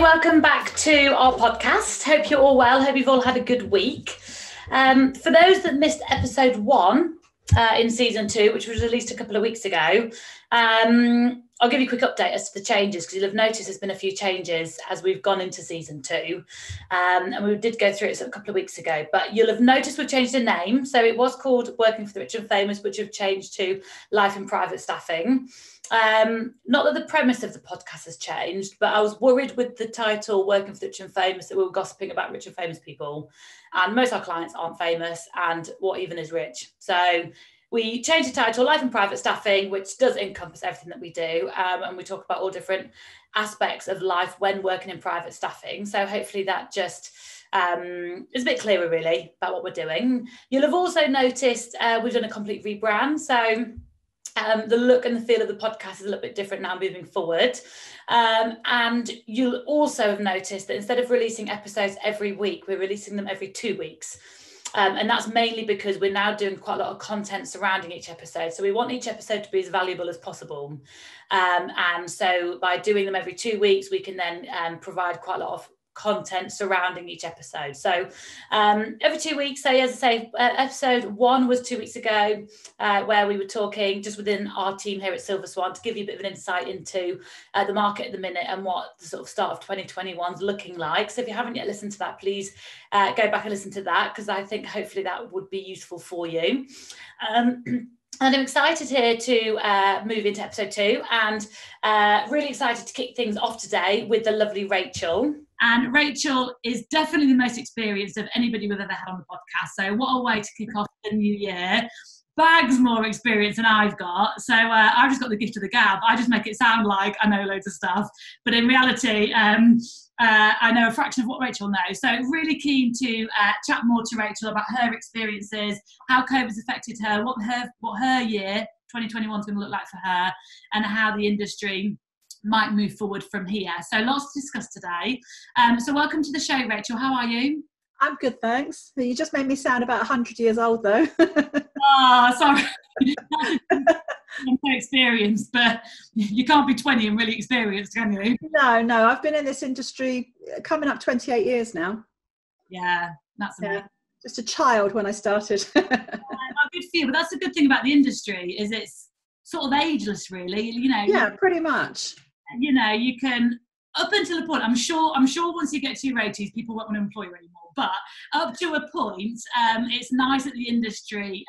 welcome back to our podcast. Hope you're all well. Hope you've all had a good week. For those that missed episode 1 in season 2, which was released a couple of weeks ago, I'll give you a quick update as to the changes, because you'll have noticed there's been a few changes as we've gone into season 2. And we did go through it a couple of weeks ago, but you'll have noticed we've changed the name. So it was called Working for the Rich and Famous, which have changed to Life and Private Staffing. Not that the premise of the podcast has changed, but I was worried with the title Working for the Rich and Famous that we were gossiping about rich and famous people, and most of our clients aren't famous, and what even is rich? So we changed the title Life and Private Staffing, which does encompass everything that we do, and we talk about all different aspects of life when working in private staffing. So hopefully that just is a bit clearer really about what we're doing. You'll have also noticed we've done a complete rebrand, so the look and the feel of the podcast is a little bit different now moving forward. And you'll also have noticed that instead of releasing episodes every week, we're releasing them every 2 weeks. And that's mainly because we're now doing quite a lot of content surrounding each episode. So we want each episode to be as valuable as possible. And so by doing them every 2 weeks, we can then provide quite a lot of content surrounding each episode. So every 2 weeks, so as I say, episode 1 was 2 weeks ago, where we were talking just within our team here at Silver Swan to give you a bit of an insight into the market at the minute and what the sort of start of 2021 is looking like. So if you haven't yet listened to that, please go back and listen to that, because I think hopefully that would be useful for you. And I'm excited here to move into episode 2, and really excited to kick things off today with the lovely Rachel. And Rachel is definitely the most experienced of anybody we've ever had on the podcast. So what a way to kick off the new year. Bags more experience than I've got. So I've just got the gift of the gab. I just make it sound like I know loads of stuff. But in reality, I know a fraction of what Rachel knows. So really keen to chat more to Rachel about her experiences, how COVID's affected her, what her year 2021 is going to look like for her, and how the industry might move forward from here. So lots to discuss today. So welcome to the show, Rachel. How are you? I'm good, thanks. You just made me sound about 100 years old, though. Oh, sorry. I'm so experienced, but you can't be 20 and really experienced, can you? No. I've been in this industry coming up 28 years now. Yeah, that's amazing. Just a child when I started. Good for you, but that's a good thing about the industry, is it's sort of ageless, really. You know. Yeah, pretty much. You know, you can, up until a point, I'm sure once you get to your 80s, people won't want to employ you anymore. But up to a point, it's nice that the industry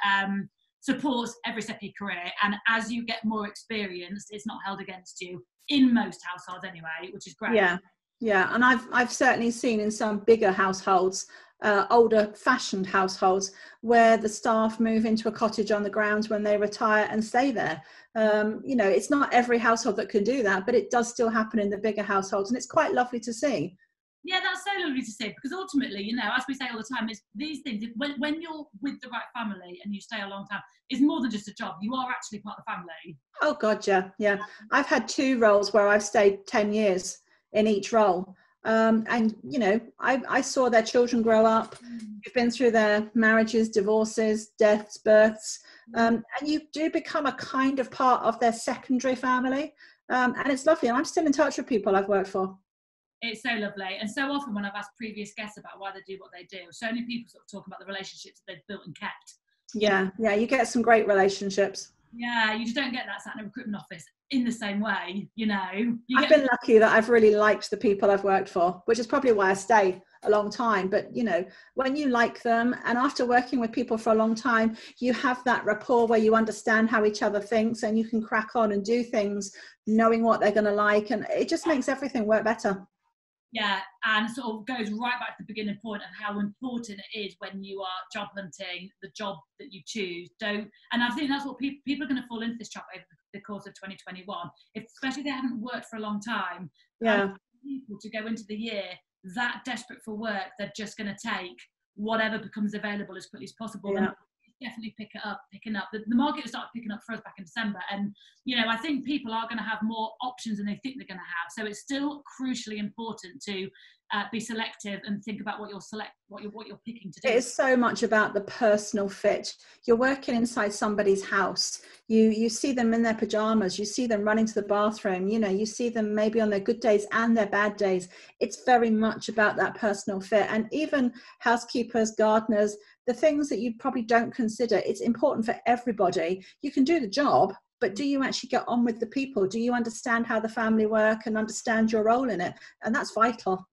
supports every step of your career. And as you get more experienced, it's not held against you in most households anyway, which is great. Yeah. And I've certainly seen in some bigger households, older fashioned households, where the staff move into a cottage on the grounds when they retire and stay there. You know, it's not every household that can do that, but it does still happen in the bigger households, and it's quite lovely to see. Yeah, that's so lovely to see, because ultimately, you know, as we say all the time, is these things, when you're with the right family and you stay a long time, it's more than just a job. You are actually part of the family. Oh God, yeah. I've had 2 roles where I've stayed 10 years in each role. And, you know, I saw their children grow up. You've been through their marriages, divorces, deaths, births, and you do become a kind of part of their secondary family. And it's lovely. And I'm still in touch with people I've worked for. It's so lovely. And so often when I've asked previous guests about why they do what they do, so many people sort of talk about the relationships that they've built and kept. Yeah, you get some great relationships. Yeah, you just don't get that sat in a recruitment office in the same way, you know. I've been lucky that I've really liked the people I've worked for, which is probably why I stay a long time. But, you know, when you like them, and after working with people for a long time, you have that rapport where you understand how each other thinks, and you can crack on and do things knowing what they're going to like, and it just makes everything work better. Yeah, and sort of goes right back to the beginning point of how important it is when you are job hunting, the job that you choose. And I think that's what people are going to fall into this trap over the course of 2021, especially if they haven't worked for a long time. Yeah. People to go into the year that desperate for work, they're just going to take whatever becomes available as quickly as possible. Yeah. And definitely picking up. The market will start picking up for us back in December, and you know, I think people are going to have more options than they think they're going to have. So it's still crucially important to be selective and think about what you're picking to do. It is so much about the personal fit. You're working inside somebody's house. You see them in their pajamas. You see them running to the bathroom. You see them maybe on their good days and their bad days. It's very much about that personal fit. And even housekeepers, gardeners, the things that you probably don't consider, it's important for everybody. You can do the job, but do you actually get on with the people? Do you understand how the family work and understand your role in it? And that's vital.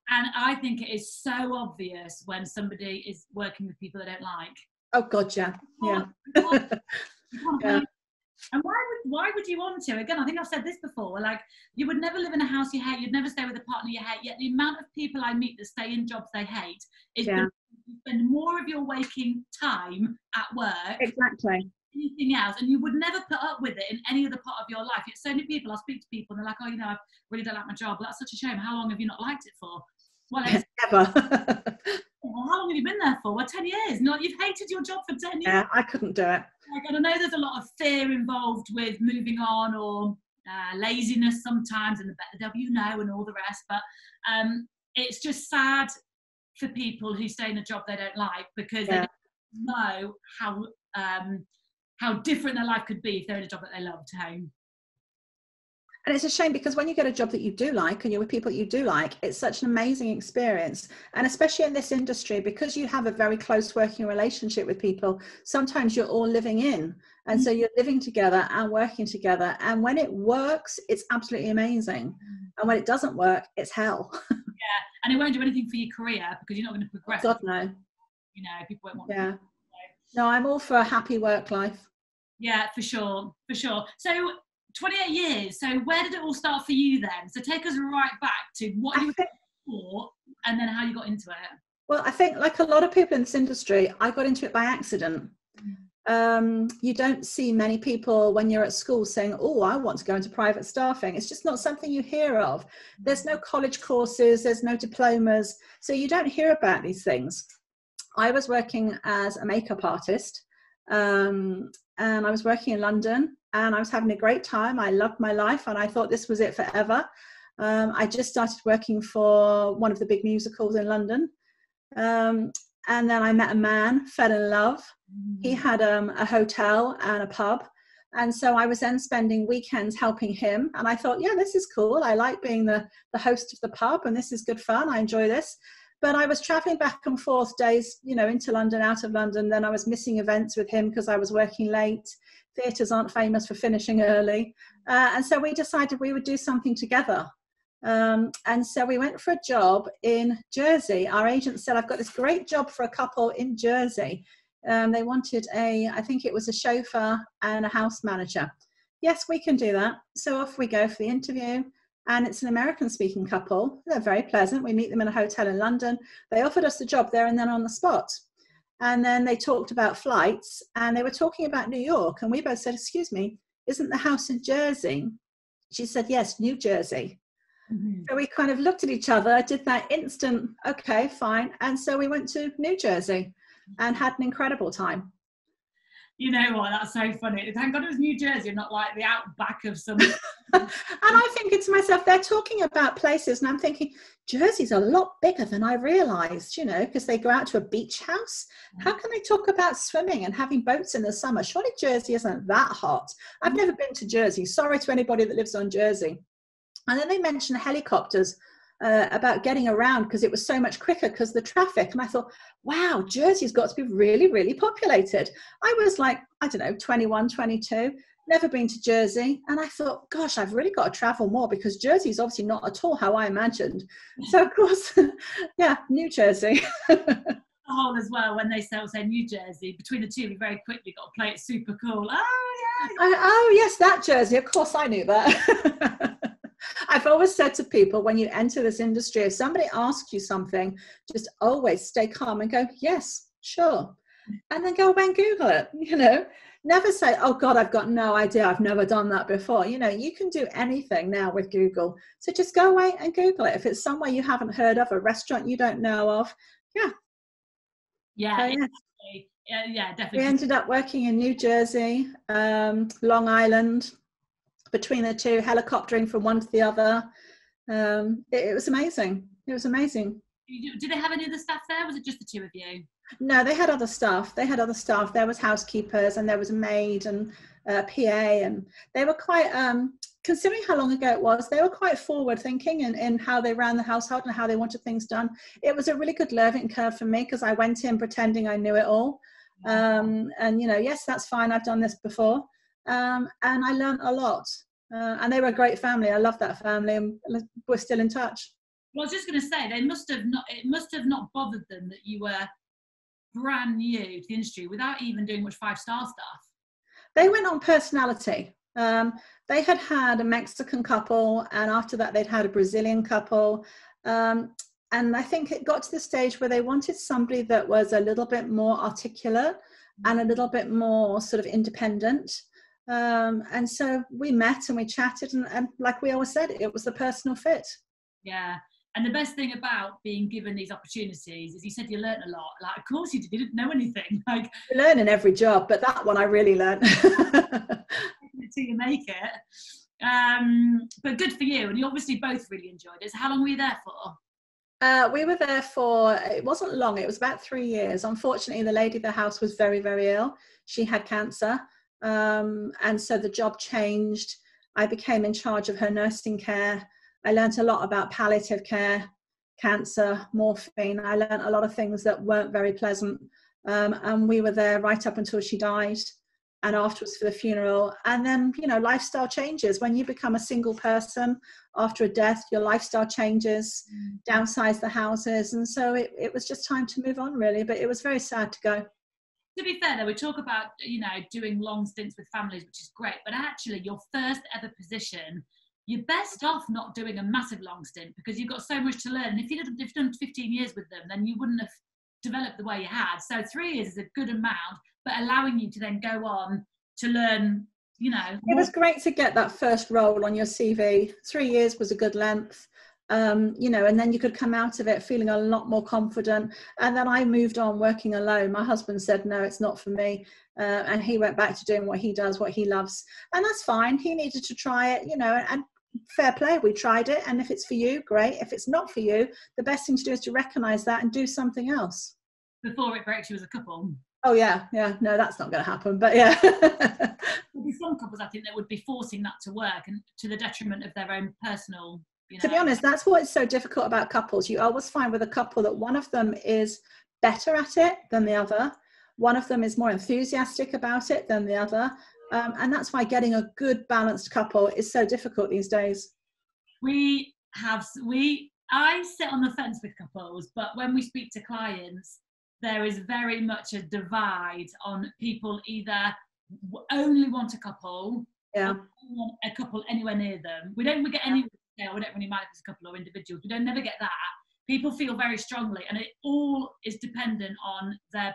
And I think it is so obvious when somebody is working with people they don't like. Oh God, yeah. Yeah. And why would you want to? Again, I think I've said this before, like you would never live in a house you hate, you'd never stay with a partner you hate, yet the amount of people I meet that stay in jobs they hate is you spend more of your waking time at work. Exactly. Anything else, and you would never put up with it in any other part of your life. Yet so many people, I speak to people and they're like, oh, I really don't like my job. Well, that's such a shame. How long have you not liked it for? Well, it's ever. Well, how long have you been there for? Well, 10 years. Not you've hated your job for 10 years. Yeah, I couldn't do it. And I know there's a lot of fear involved with moving on, or laziness sometimes, and the better devil you know, and all the rest. But it's just sad for people who stay in a job they don't like, because they don't know how different their life could be if they're in a job that they love to home. And it's a shame, because when you get a job that you do like and you're with people you do like, it's such an amazing experience. And especially in this industry, because you have a very close working relationship with people, sometimes you're all living in. And so you're living together and working together. And when it works, it's absolutely amazing. And when it doesn't work, it's hell. Yeah. And it won't do anything for your career, because you're not going to progress. God, no. People won't want to. No, I'm all for a happy work life. Yeah, for sure. So 28 years. So where did it all start for you then? So take us right back to what you were for, and then how you got into it. Well, I think like a lot of people in this industry, I got into it by accident. You don't see many people when you're at school saying, oh, I want to go into private staffing. It's just not something you hear of. There's no college courses, there's no diplomas. So you don't hear about these things. I was working as a makeup artist, and I was working in London, and I was having a great time. I loved my life, and I thought this was it forever. I just started working for one of the big musicals in London. And then I met a man, fell in love. He had a hotel and a pub. And so I was then spending weekends helping him. And I thought, yeah, this is cool. I like being the host of the pub, and this is good fun. I enjoy this. But I was traveling back and forth days, into London, out of London. Then I was missing events with him because I was working late. Theatres aren't famous for finishing early. And so we decided we would do something together. And so we went for a job in Jersey. Our agent said, I've got this great job for a couple in Jersey. They wanted I think it was a chauffeur and a house manager. Yes, we can do that. So off we go for the interview. And it's an American-speaking couple. They're very pleasant. We meet them in a hotel in London. They offered us the job there and then on the spot. And then they talked about flights, and they were talking about New York. And we both said, excuse me, isn't the house in Jersey? She said, yes, New Jersey. Mm-hmm. So we kind of looked at each other, did that instant, okay, fine. And so we went to New Jersey and had an incredible time. You know what? That's so funny. Thank God it was New Jersey and not like the outback of some. And I'm thinking to myself, they're talking about places, and I'm thinking, Jersey's a lot bigger than I realised, because they go out to a beach house. How can they talk about swimming and having boats in the summer? Surely Jersey isn't that hot. I've never been to Jersey. Sorry to anybody that lives on Jersey. And then they mentioned helicopters. About getting around because it was so much quicker because the traffic. And I thought, wow, Jersey's got to be really, really populated. I was like, 21, 22, never been to Jersey. And I thought, gosh, I've really got to travel more because Jersey's obviously not at all how I imagined. So of course, New Jersey. Whole as well, when they say New Jersey, between the two, we very quickly got to play it super cool. Oh yes, that Jersey. Of course I knew that. I've always said to people, when you enter this industry, if somebody asks you something, just always stay calm and go, yes, sure. And then go away and Google it, Never say, oh God, I've got no idea. I've never done that before. You can do anything now with Google. So just go away and Google it. If it's somewhere you haven't heard of, a restaurant you don't know of, Yeah, definitely. We ended up working in New Jersey, Long Island, between the two, helicoptering from one to the other. It was amazing. It was amazing. Did they have any other staff there? Was it just the two of you? No, they had other staff. There was housekeepers and there was a maid and PA, and they were quite, considering how long ago it was, they were quite forward thinking in how they ran the household and how they wanted things done. It was a really good learning curve for me because I went in pretending I knew it all. And, you know, yes, that's fine. I've done this before. And I learned a lot. And they were a great family. I love that family, and we're still in touch. Well, I was just going to say, it must have not bothered them that you were brand new to the industry without even doing much 5-star stuff. They went on personality. They had a Mexican couple, and after that they'd had a Brazilian couple. And I think it got to the stage where they wanted somebody that was a little bit more articulate and a little bit more sort of independent. And so we met and we chatted, and like we always said, it was the personal fit. Yeah. And the best thing about being given these opportunities is you said you learned a lot. Like, of course you didn't know anything. Like, you learn in every job, but that one I really learned. Until you make it. But good for you. And you obviously both really enjoyed it. So how long were you there for? We were there for, it wasn't long, it was about 3 years. Unfortunately, the lady of the house was very, very ill. She had cancer. And so the job changed. I became in charge of her nursing care. I learned a lot about palliative care, cancer, morphine. I learned a lot of things that weren't very pleasant. And we were there right up until she died, and afterwards for the funeral. And then, you know, lifestyle changes. When you become a single person after a death, your lifestyle changes, downsize the houses. And so it was just time to move on, really. But it was very sad to go. To be fair, though, we talk about, you know, doing long stints with families, which is great. But actually, your first ever position, you're best off not doing a massive long stint because you've got so much to learn. And if you'd done 15 years with them, then you wouldn't have developed the way you had. So 3 years is a good amount, but allowing you to then go on to learn, you know. It was great to get that first role on your CV. 3 years was a good length. You know, and then you could come out of it feeling a lot more confident. And then I moved on working alone. My husband said, no, it's not for me. And he went back to doing what he does, what he loves. And that's fine. He needed to try it, you know, and fair play, we tried it. And if it's for you, great. If it's not for you, the best thing to do is to recognize that and do something else. Before it breaks you as a couple. Oh, yeah. No, that's not going to happen. But yeah. There'll be some couples, I think, that would be forcing that to work and to the detriment of their own personal, you know. To be honest, that's what's so difficult about couples. You always find with a couple that one of them is better at it than the other. One of them is more enthusiastic about it than the other. And that's why getting a good balanced couple is so difficult these days. I sit on the fence with couples, but when we speak to clients, there is very much a divide on people either only want a couple, yeah, or want a couple anywhere near them. We don't get any, we don't really mind if it's a couple or individuals. We don't never get that. People feel very strongly, and it all is dependent on their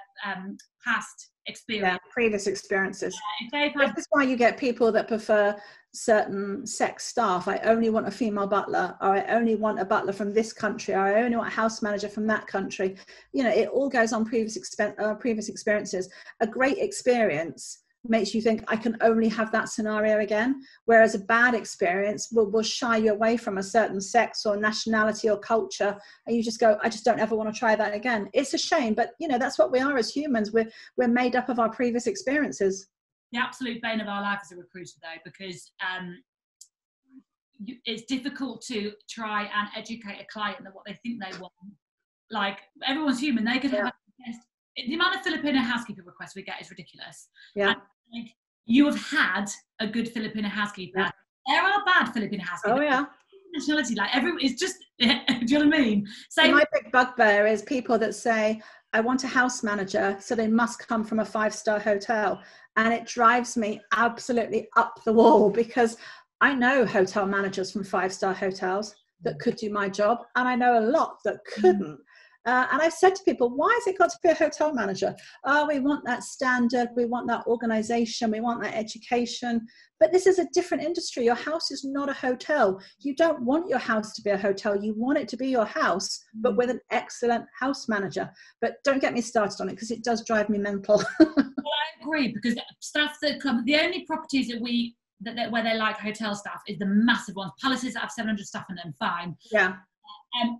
past experience. Yeah, previous experiences. This is why you get people that prefer certain sex staff. I only want a female butler, or I only want a butler from this country, or I only want a house manager from that country. You know, it all goes on previous experiences. A great experience makes you think I can only have that scenario again, whereas a bad experience will shy you away from a certain sex or nationality or culture, and you just go, I just don't ever want to try that again. It's a shame, but you know, that's what we are as humans. We're made up of our previous experiences. The absolute bane of our life as a recruiter, though, because it's difficult to try and educate a client that what they think they want. Like, everyone's human. They could have the amount of Filipino housekeeper requests we get is ridiculous. Yeah. And, like, you have had a good Filipino housekeeper. Yeah. There are bad Filipino housekeepers. Oh yeah. Nationality, like it's just, do you know what I mean? So my big bugbear is people that say, I want a house manager, so they must come from a 5-star hotel. And it drives me absolutely up the wall, because I know hotel managers from 5-star hotels that could do my job, and I know a lot that couldn't. And I've said to people, why has it got to be a hotel manager? Oh, we want that standard, we want that organization, we want that education. But this is a different industry. Your house is not a hotel. You don't want your house to be a hotel. You want it to be your house, but with an excellent house manager. But don't get me started on it, because it does drive me mental. Well, I agree, because staff that come, the only properties that where they like hotel staff is the massive ones. Palaces that have 700 staff in them, fine. Yeah.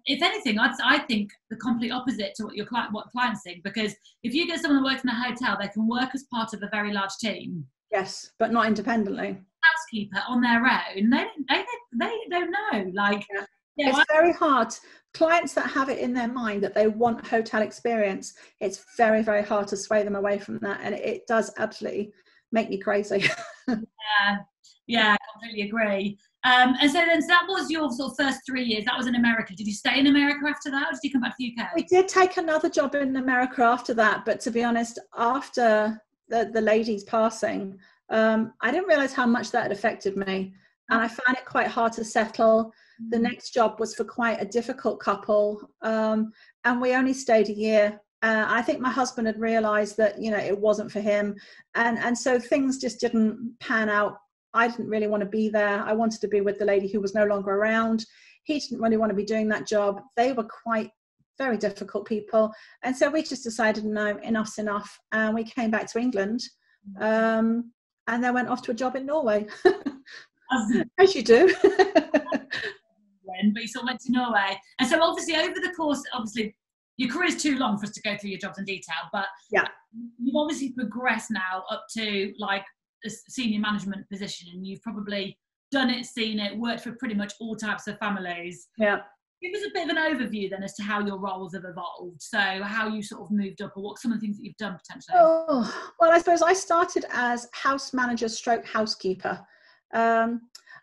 If anything, I think the complete opposite to what clients think, because if you get someone that works in a hotel, they can work as part of a very large team. Yes, but not independently. Housekeeper on their own, they don't know. Like, it's very hard. Clients that have it in their mind that they want hotel experience, it's very, very hard to sway them away from that, and it does absolutely make me crazy. Yeah, I completely agree. And so that was your sort of first 3 years. That was in America. Did you stay in America after that, or did you come back to the UK? We did take another job in America after that, but to be honest, after the lady's passing, I didn't realize how much that had affected me, and I found it quite hard to settle. The next job was for quite a difficult couple, and we only stayed a year. I think my husband had realized that, you know, it wasn't for him, and so things just didn't pan out. I didn't really want to be there. I wanted to be with the lady who was no longer around. He didn't really want to be doing that job. They were quite very difficult people, and so we just decided, no, enough's enough, and we came back to England, and then went off to a job in Norway. As you do. But you still went to Norway, and so obviously over the course, obviously your career is too long for us to go through your jobs in detail, but yeah, you've obviously progressed now up to like a senior management position, and you've probably done it, seen it, worked for pretty much all types of families. Yeah. Give us a bit of an overview then as to how your roles have evolved, so how you sort of moved up, or what some of the things that you've done potentially. Oh, well, I suppose I started as house manager stroke housekeeper.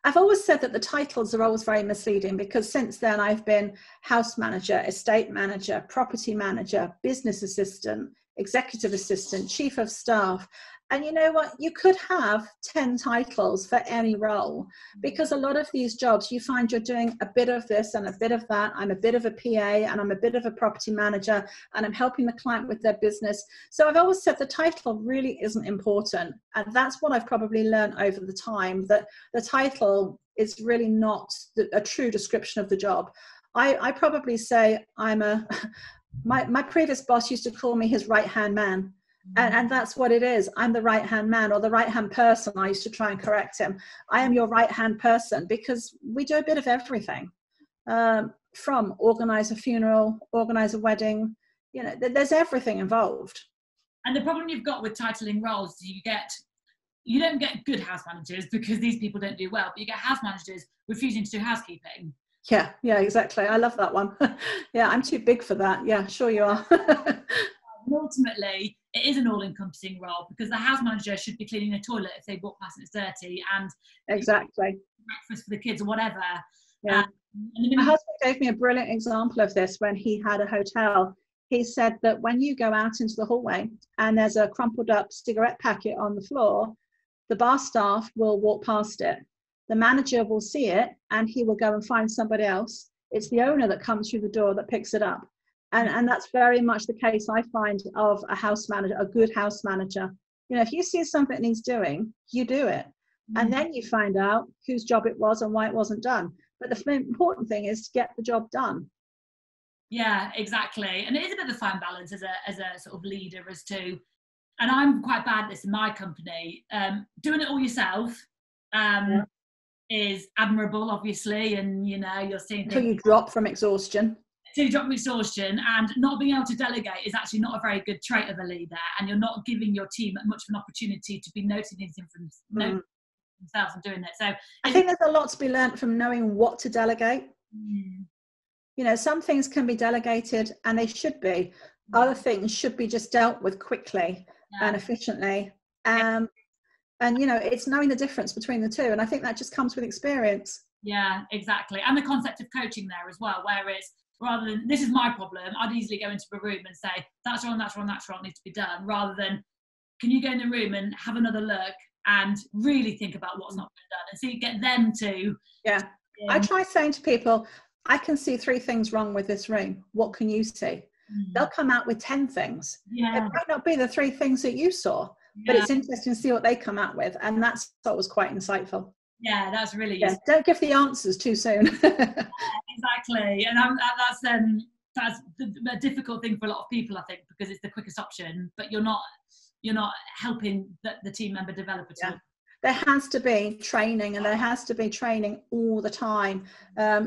I've always said that the titles are always very misleading, because since then I've been house manager, estate manager, property manager, business assistant, executive assistant, chief of staff. And you know what? You could have 10 titles for any role, because a lot of these jobs you find you're doing a bit of this and a bit of that. I'm a bit of a PA, and I'm a bit of a property manager, and I'm helping the client with their business. So I've always said the title really isn't important. And that's what I've probably learned over the time, that the title is really not a true description of the job. I probably say my previous boss used to call me his right-hand man. And that's what it is. I'm the right-hand man, or the right-hand person. I used to try and correct him. I am your right-hand person, because we do a bit of everything, from organize a funeral, organize a wedding. You know, there's everything involved. And the problem you've got with titling roles is you don't get good house managers, because these people don't do well, but you get house managers refusing to do housekeeping. Yeah, exactly. I love that one. Yeah, I'm too big for that. Yeah, sure you are. And ultimately, it is an all-encompassing role, because the house manager should be cleaning the toilet if they walk past and it's dirty, and exactly breakfast for the kids or whatever. Yeah. My husband gave me a brilliant example of this when he had a hotel. He said that when you go out into the hallway and there's a crumpled up cigarette packet on the floor, the bar staff will walk past it. The manager will see it, and he will go and find somebody else. It's the owner that comes through the door that picks it up. And that's very much the case, I find, of a house manager, a good house manager. You know, if you see something needs doing, you do it. And then you find out whose job it was and why it wasn't done. But the important thing is to get the job done. Yeah, exactly. And it is a bit of a fine balance as a sort of leader as to, and I'm quite bad at this in my company, doing it all yourself is admirable, obviously. And, you know, you're seeing until you drop from exhaustion. And not being able to delegate is actually not a very good trait of a leader, and you're not giving your team much of an opportunity to be noticing things from themselves and doing it. So I think there's a lot to be learned from knowing what to delegate. You know, some things can be delegated, and they should be. Other things should be just dealt with quickly and efficiently. And you know, it's knowing the difference between the two, and I think that just comes with experience. Yeah, exactly. And the concept of coaching there as well, where it's, rather than, this is my problem, I'd easily go into a room and say, that's wrong, needs to be done, rather than, can you go in the room and have another look and really think about what's not been done, and so you get them to... Yeah. I try saying to people, I can see 3 things wrong with this room. What can you see? They'll come out with 10 things. Yeah. It might not be the 3 things that you saw, but it's interesting to see what they come out with, and that's what was quite insightful. Yeah, that's really useful. Don't give the answers too soon. Exactly, and that's a difficult thing for a lot of people, I think, because it's the quickest option, but you're not helping the team member develop at all. There has to be training, and there has to be training all the time.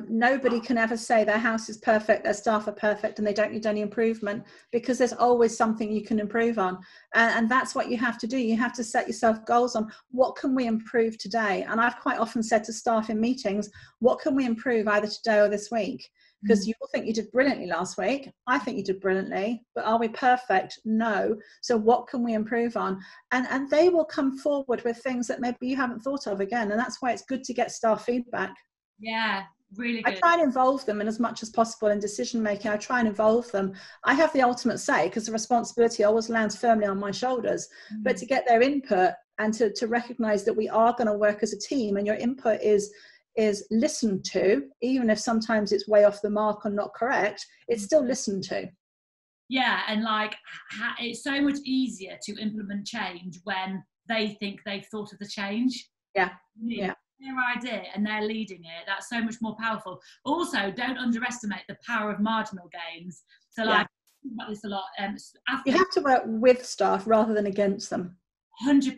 Nobody can ever say their house is perfect, their staff are perfect, and they don't need any improvement, because there's always something you can improve on. And that's what you have to do. You have to set yourself goals on what can we improve today. And I've quite often said to staff in meetings, what can we improve either today or this week? Because you will think you did brilliantly last week. I think you did brilliantly, but are we perfect? No. So what can we improve on? And they will come forward with things that maybe you haven't thought of again. And that's why it's good to get staff feedback. Yeah, really good. I try and involve them in as much as possible in decision making. I try and involve them. I have the ultimate say, because the responsibility always lands firmly on my shoulders. But to get their input and to recognize that we are going to work as a team, and your input is listened to, even if sometimes it's way off the mark or not correct, it's still listened to. Yeah, and like it's so much easier to implement change when they think they've thought of the change. Yeah. Their idea and they're leading it. That's so much more powerful. Also, don't underestimate the power of marginal gains. So like, I think about this a lot. You have to work with staff rather than against them. 100%.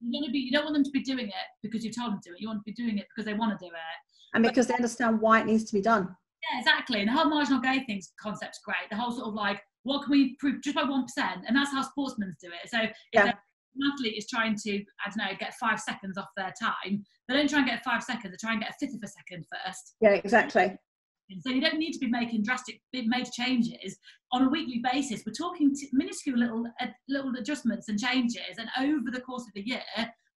You don't want them to be doing it because you told them to do it. You want them to be doing it because they want to do it, and because they understand why it needs to be done. Yeah, exactly. And the whole marginal gain concept's great. The whole sort of like, what can we improve just by 1%? And that's how sportsmen do it. So if an athlete is trying to, I don't know, get 5 seconds off their time, they don't try and get 5 seconds. They try and get a fifth of a second first. Yeah, exactly. So you don't need to be making drastic, big major changes on a weekly basis. We're talking minuscule little adjustments and changes, and over the course of the year,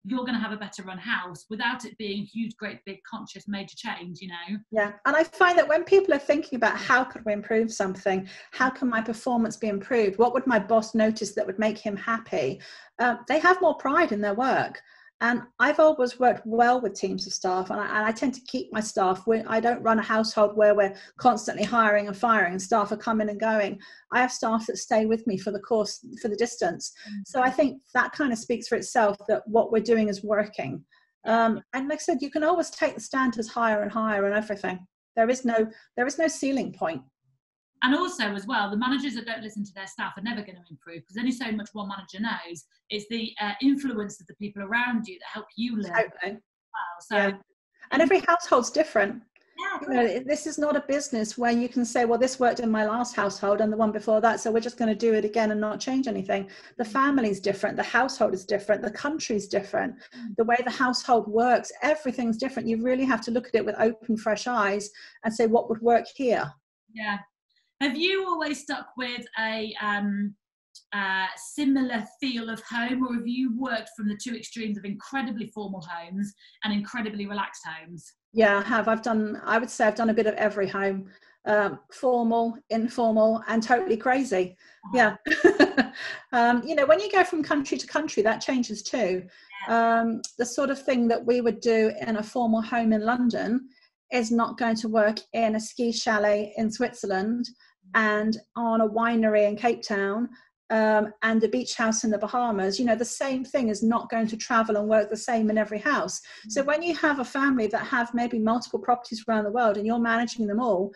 you're going to have a better run house without it being a huge, great, big, conscious, major change, you know? Yeah, and I find that when people are thinking about how could we improve something, how can my performance be improved, what would my boss notice that would make him happy, they have more pride in their work. And I've always worked well with teams of staff, and I tend to keep my staff. I don't run a household where we're constantly hiring and firing and staff are coming and going. I have staff that stay with me for the distance. So I think that kind of speaks for itself, that what we're doing is working. And like I said, you can always take the standards higher and higher and everything. There is no ceiling point. And also, as well, the managers that don't listen to their staff are never going to improve, because only so much one manager knows. It's the influence of the people around you that help you learn. Totally. So, and every household's different. Yeah, you know, this is not a business where you can say, well, this worked in my last household and the one before that, so we're just going to do it again and not change anything. The family's different, the household is different, the country's different, the way the household works, everything's different. You really have to look at it with open, fresh eyes and say, what would work here? Yeah. Have you always stuck with a similar feel of home, or have you worked from the two extremes of incredibly formal homes and incredibly relaxed homes? Yeah, I have. I would say I've done a bit of every home, formal, informal, and totally crazy. Yeah. You know, when you go from country to country, that changes too. The sort of thing that we would do in a formal home in London is not going to work in a ski chalet in Switzerland and on a winery in Cape Town and a beach house in the Bahamas. You know, the same thing is not going to travel and work the same in every house. So when you have a family that have maybe multiple properties around the world and you're managing them all,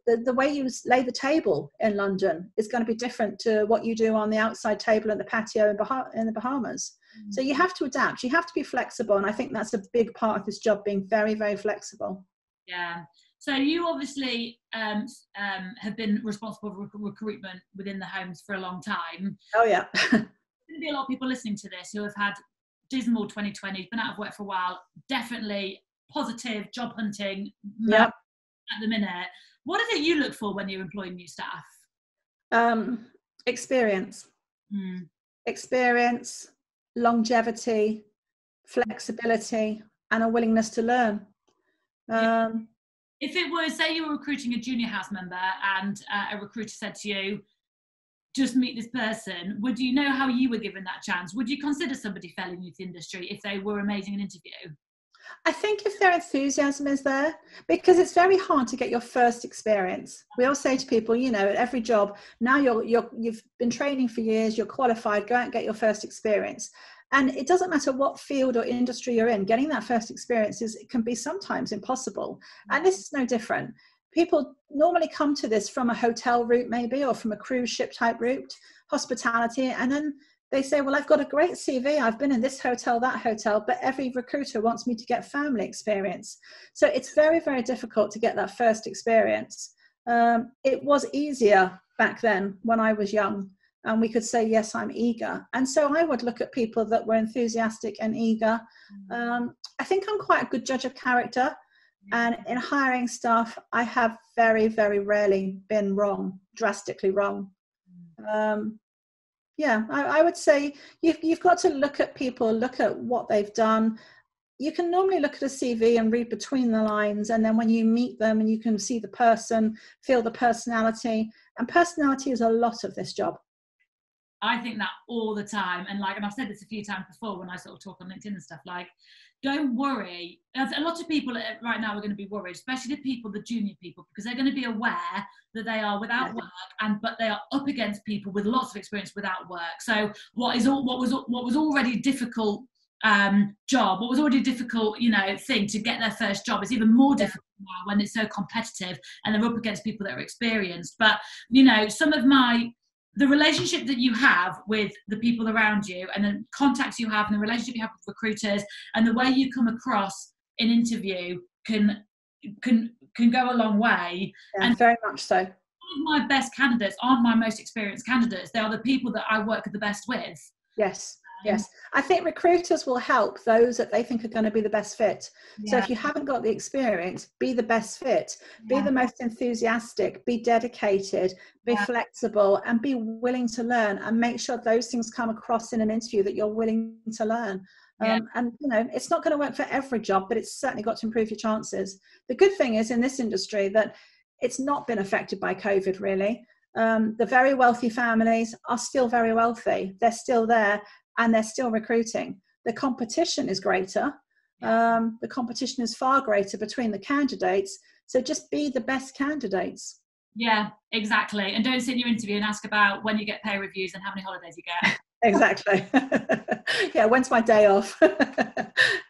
the way you lay the table in London is going to be different to what you do on the outside table in the patio in the Bahamas. So you have to adapt, you have to be flexible, and I think that's a big part of this job, being very, very flexible. Yeah. So you obviously have been responsible for recruitment within the homes for a long time. Oh yeah. There's going to be a lot of people listening to this who have had dismal 2020, been out of work for a while, definitely positive job hunting at the minute. What is it you look for when you're employing new staff? Experience. Experience, longevity, flexibility, and a willingness to learn. If it was, say you were recruiting a junior house member and a recruiter said to you, just meet this person, would you know how you were given that chance? Would you consider somebody fairly new to the industry if they were amazing in an interview? I think if their enthusiasm is there, because it's very hard to get your first experience. We all say to people, you know, at every job, now you've been training for years, you're qualified, go out and get your first experience. And it doesn't matter what field or industry you're in, getting that first experience can be sometimes impossible. And this is no different. People normally come to this from a hotel route maybe, or from a cruise ship type route, hospitality, and then They say, well, I've got a great CV. I've been in this hotel, that hotel, but every recruiter wants me to get family experience. So it's very, very difficult to get that first experience. It was easier back then when I was young, and we could say, yes, I'm eager. And so I would look at people that were enthusiastic and eager. I think I'm quite a good judge of character. And in hiring staff, I have very, very rarely been wrong, drastically wrong. I would say you've got to look at people, look at what they've done. You can normally look at a CV and read between the lines, and then when you meet them and you can see the person, feel the personality, and personality is a lot of this job. I think that all the time, and I've said this a few times before when I sort of talk on LinkedIn and stuff, don't worry. A lot of people right now are going to be worried, especially the junior people, because they're going to be aware that they are without work, but they are up against people with lots of experience without work. So what was already a difficult job, what was already a difficult thing to get their first job, is even more difficult now when it's so competitive and they're up against people that are experienced. But some of the relationship that you have with the people around you, and the contacts you have, and the relationship you have with recruiters, and the way you come across in interview can go a long way. Yeah, and very much so. My best candidates aren't my most experienced candidates. They are the people that I work the best with. Yes. I think recruiters will help those that they think are going to be the best fit. So if you haven't got the experience, be the best fit, be the most enthusiastic, be dedicated, be flexible, and be willing to learn, and make sure those things come across in an interview, that you're willing to learn. And it's not going to work for every job, but it's certainly got to improve your chances. The good thing is in this industry that it's not been affected by COVID, really. The very wealthy families are still very wealthy. They're still there, and they're still recruiting. The competition is greater. The competition is far greater between the candidates. So just be the best candidates. Yeah, exactly. And don't sit in your interview and ask about when you get pay reviews and how many holidays you get. Exactly. When's my day off?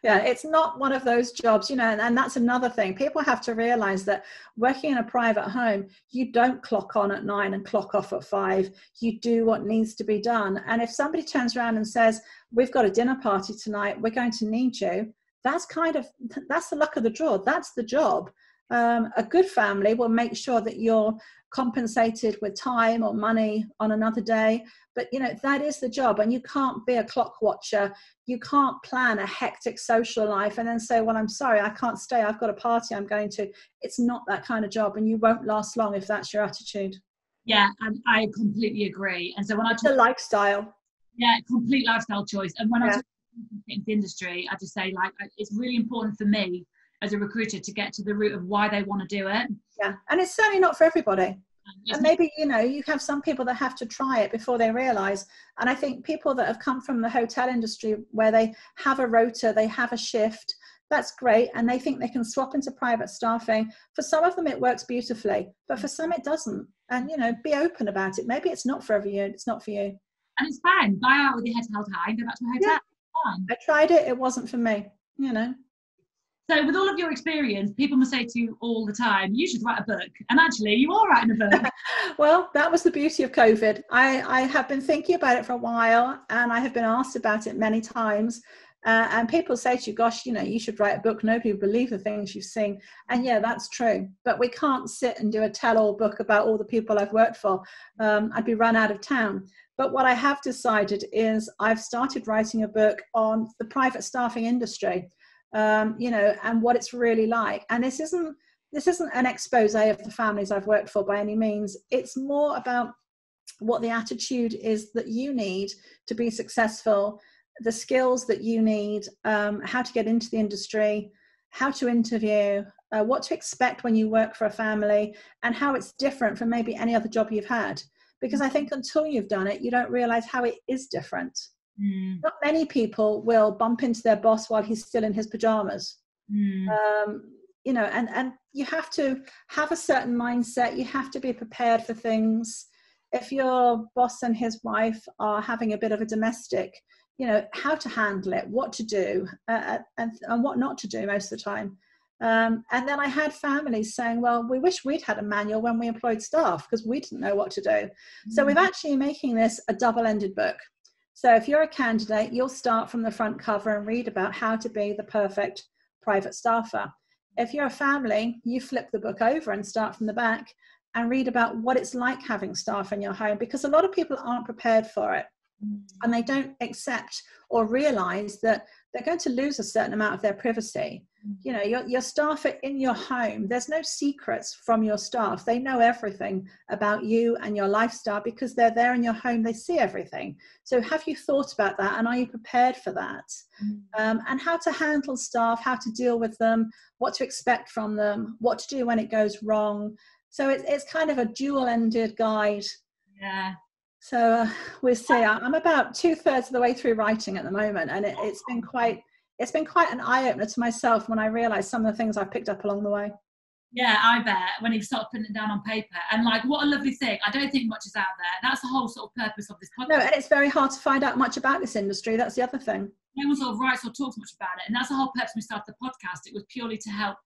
It's not one of those jobs, and that's another thing. People have to realize that working in a private home, you don't clock on at 9 and clock off at 5. You do what needs to be done. And if somebody turns around and says, we've got a dinner party tonight, we're going to need you, that's the luck of the draw. That's the job. A good family will make sure that you're compensated with time or money on another day. But, that is the job. And you can't be a clock watcher. You can't plan a hectic social life and then say, well, I'm sorry, I can't stay. I've got a party I'm going to. It's not that kind of job. And you won't last long if that's your attitude. Yeah, and I completely agree. And so when it's a lifestyle. Yeah, complete lifestyle choice. And when I talk into the industry, I just say, it's really important for me as a recruiter to get to the root of why they want to do it. Yeah, and it's certainly not for everybody. And maybe, you have some people that have to try it before they realise. And I think people that have come from the hotel industry where they have a rota, they have a shift, that's great. And they think they can swap into private staffing. For some of them, it works beautifully, but for some it doesn't. And, be open about it. Maybe it's not for every year. It's not for you. And it's fine. Buy out with your head held high and go back to a hotel. Yeah. I tried it. It wasn't for me, So with all of your experience, people must say to you all the time, you should write a book. And actually, you are writing a book. Well, that was the beauty of COVID. I have been thinking about it for a while, and I have been asked about it many times. And people say to you, gosh, you should write a book. Nobody will believe the things you've seen. And yeah, that's true. But we can't sit and do a tell-all book about all the people I've worked for. I'd be run out of town. But what I have decided is I've started writing a book on the private staffing industry. And what it's really like. And this isn't an expose of the families I've worked for by any means. It's more about what the attitude is that you need to be successful, the skills that you need, how to get into the industry, how to interview, what to expect when you work for a family, and how it's different from maybe any other job you've had. Because I think until you've done it, you don't realize how it is different. Not many people will bump into their boss while he's still in his pajamas. And you have to have a certain mindset. You have to be prepared for things. If your boss and his wife are having a bit of a domestic, how to handle it, what to do, and what not to do most of the time. And then I had families saying, well, we wish we'd had a manual when we employed staff because we didn't know what to do. So we're actually making this a double-ended book. So if you're a candidate, you'll start from the front cover and read about how to be the perfect private staffer. If you're a family, you flip the book over and start from the back and read about what it's like having staff in your home, because a lot of people aren't prepared for it. And they don't accept or realize that they're going to lose a certain amount of their privacy. You know, your staff are in your home. There's no secrets from your staff. They know everything about you and your lifestyle because they're there in your home. They see everything. So have you thought about that? And are you prepared for that? And how to handle staff, how to deal with them, what to expect from them, what to do when it goes wrong. So it's kind of a dual-ended guide. Yeah. So we'll see. I'm about 2/3 of the way through writing at the moment, and it's been quite an eye-opener to myself when I realised some of the things I've picked up along the way. Yeah, I bet, when you start putting it down on paper. And like, what a lovely thing. I don't think much is out there. That's the whole sort of purpose of this podcast. No, and it's very hard to find out much about this industry. That's the other thing. No one sort of writes or talks much about it. And that's the whole purpose we started the podcast. It was purely to help,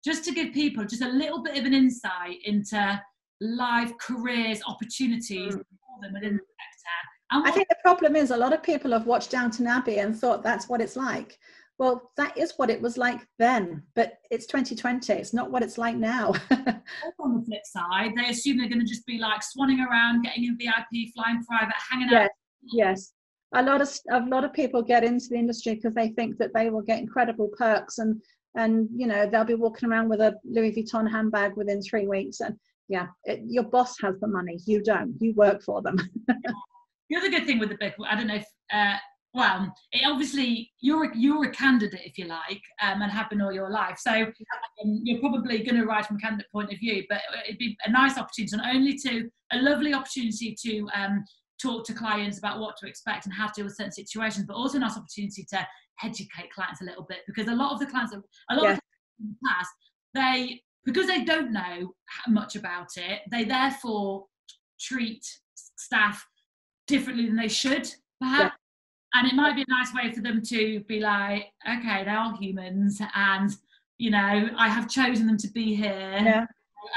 just to give people just a little bit of an insight into life, careers, opportunities for them within the sector. And I think the problem is a lot of people have watched Downton Abbey and thought that's what it's like. Well, that is what it was like then, but it's 2020. It's not what it's like now. On the flip side, they assume they're going to just be like swanning around, getting in VIP, flying private, hanging out. Yes. A lot of people get into the industry because they think that they will get incredible perks and you know, they'll be walking around with a Louis Vuitton handbag within 3 weeks. And yeah, your boss has the money. You don't. You work for them. The other good thing with the book, I don't know if, well, it obviously you're a candidate, if you like, and have been all your life. So you're probably going to write from a candidate point of view, but it'd be a nice opportunity, not only a lovely opportunity to talk to clients about what to expect and how to deal with certain situations, but also a nice opportunity to educate clients a little bit, because a lot of the clients in the past, because they don't know much about it, they therefore treat staff differently than they should, perhaps. And it might be a nice way for them to be like, okay, they are humans, and you know, I have chosen them to be here.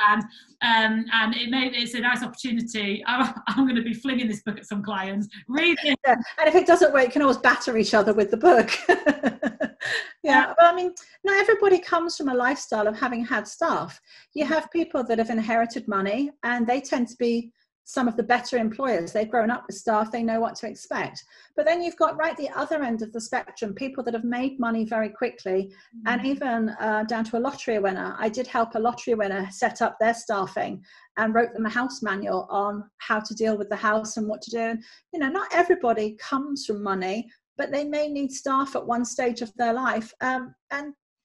And it's a nice opportunity. I'm going to be flinging this book at some clients. Read it. Yeah. And if it doesn't work, you can always batter each other with the book. But I mean, not everybody comes from a lifestyle of having had staff. You have people that have inherited money, and they tend to be some of the better employers. They've grown up with staff, they know what to expect. But then you've got right the other end of the spectrum, people that have made money very quickly, and even down to a lottery winner. I did help a lottery winner set up their staffing and wrote them a house manual on how to deal with the house and what to do. And, you know, not everybody comes from money, but they may need staff at one stage of their life. And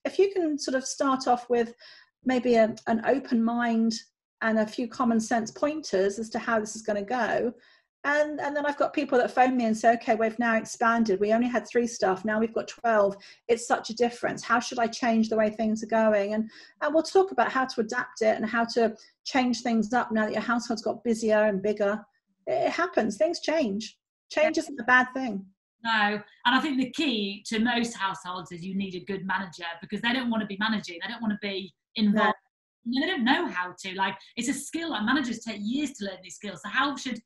if you can sort of start off with maybe an open mind and a few common sense pointers as to how this is going to go. And then I've got people that phone me and say, okay, we've now expanded. We only had 3 staff. Now we've got 12. It's such a difference. How should I change the way things are going? And we'll talk about how to adapt it and how to change things up now that your household's got busier and bigger. It happens. Things change. Change isn't a bad thing. No. And I think the key to most households is you need a good manager, because they don't want to be managing. They don't want to be involved. No. They don't know how to. Like, it's a skill. Like, managers take years to learn these skills. So how should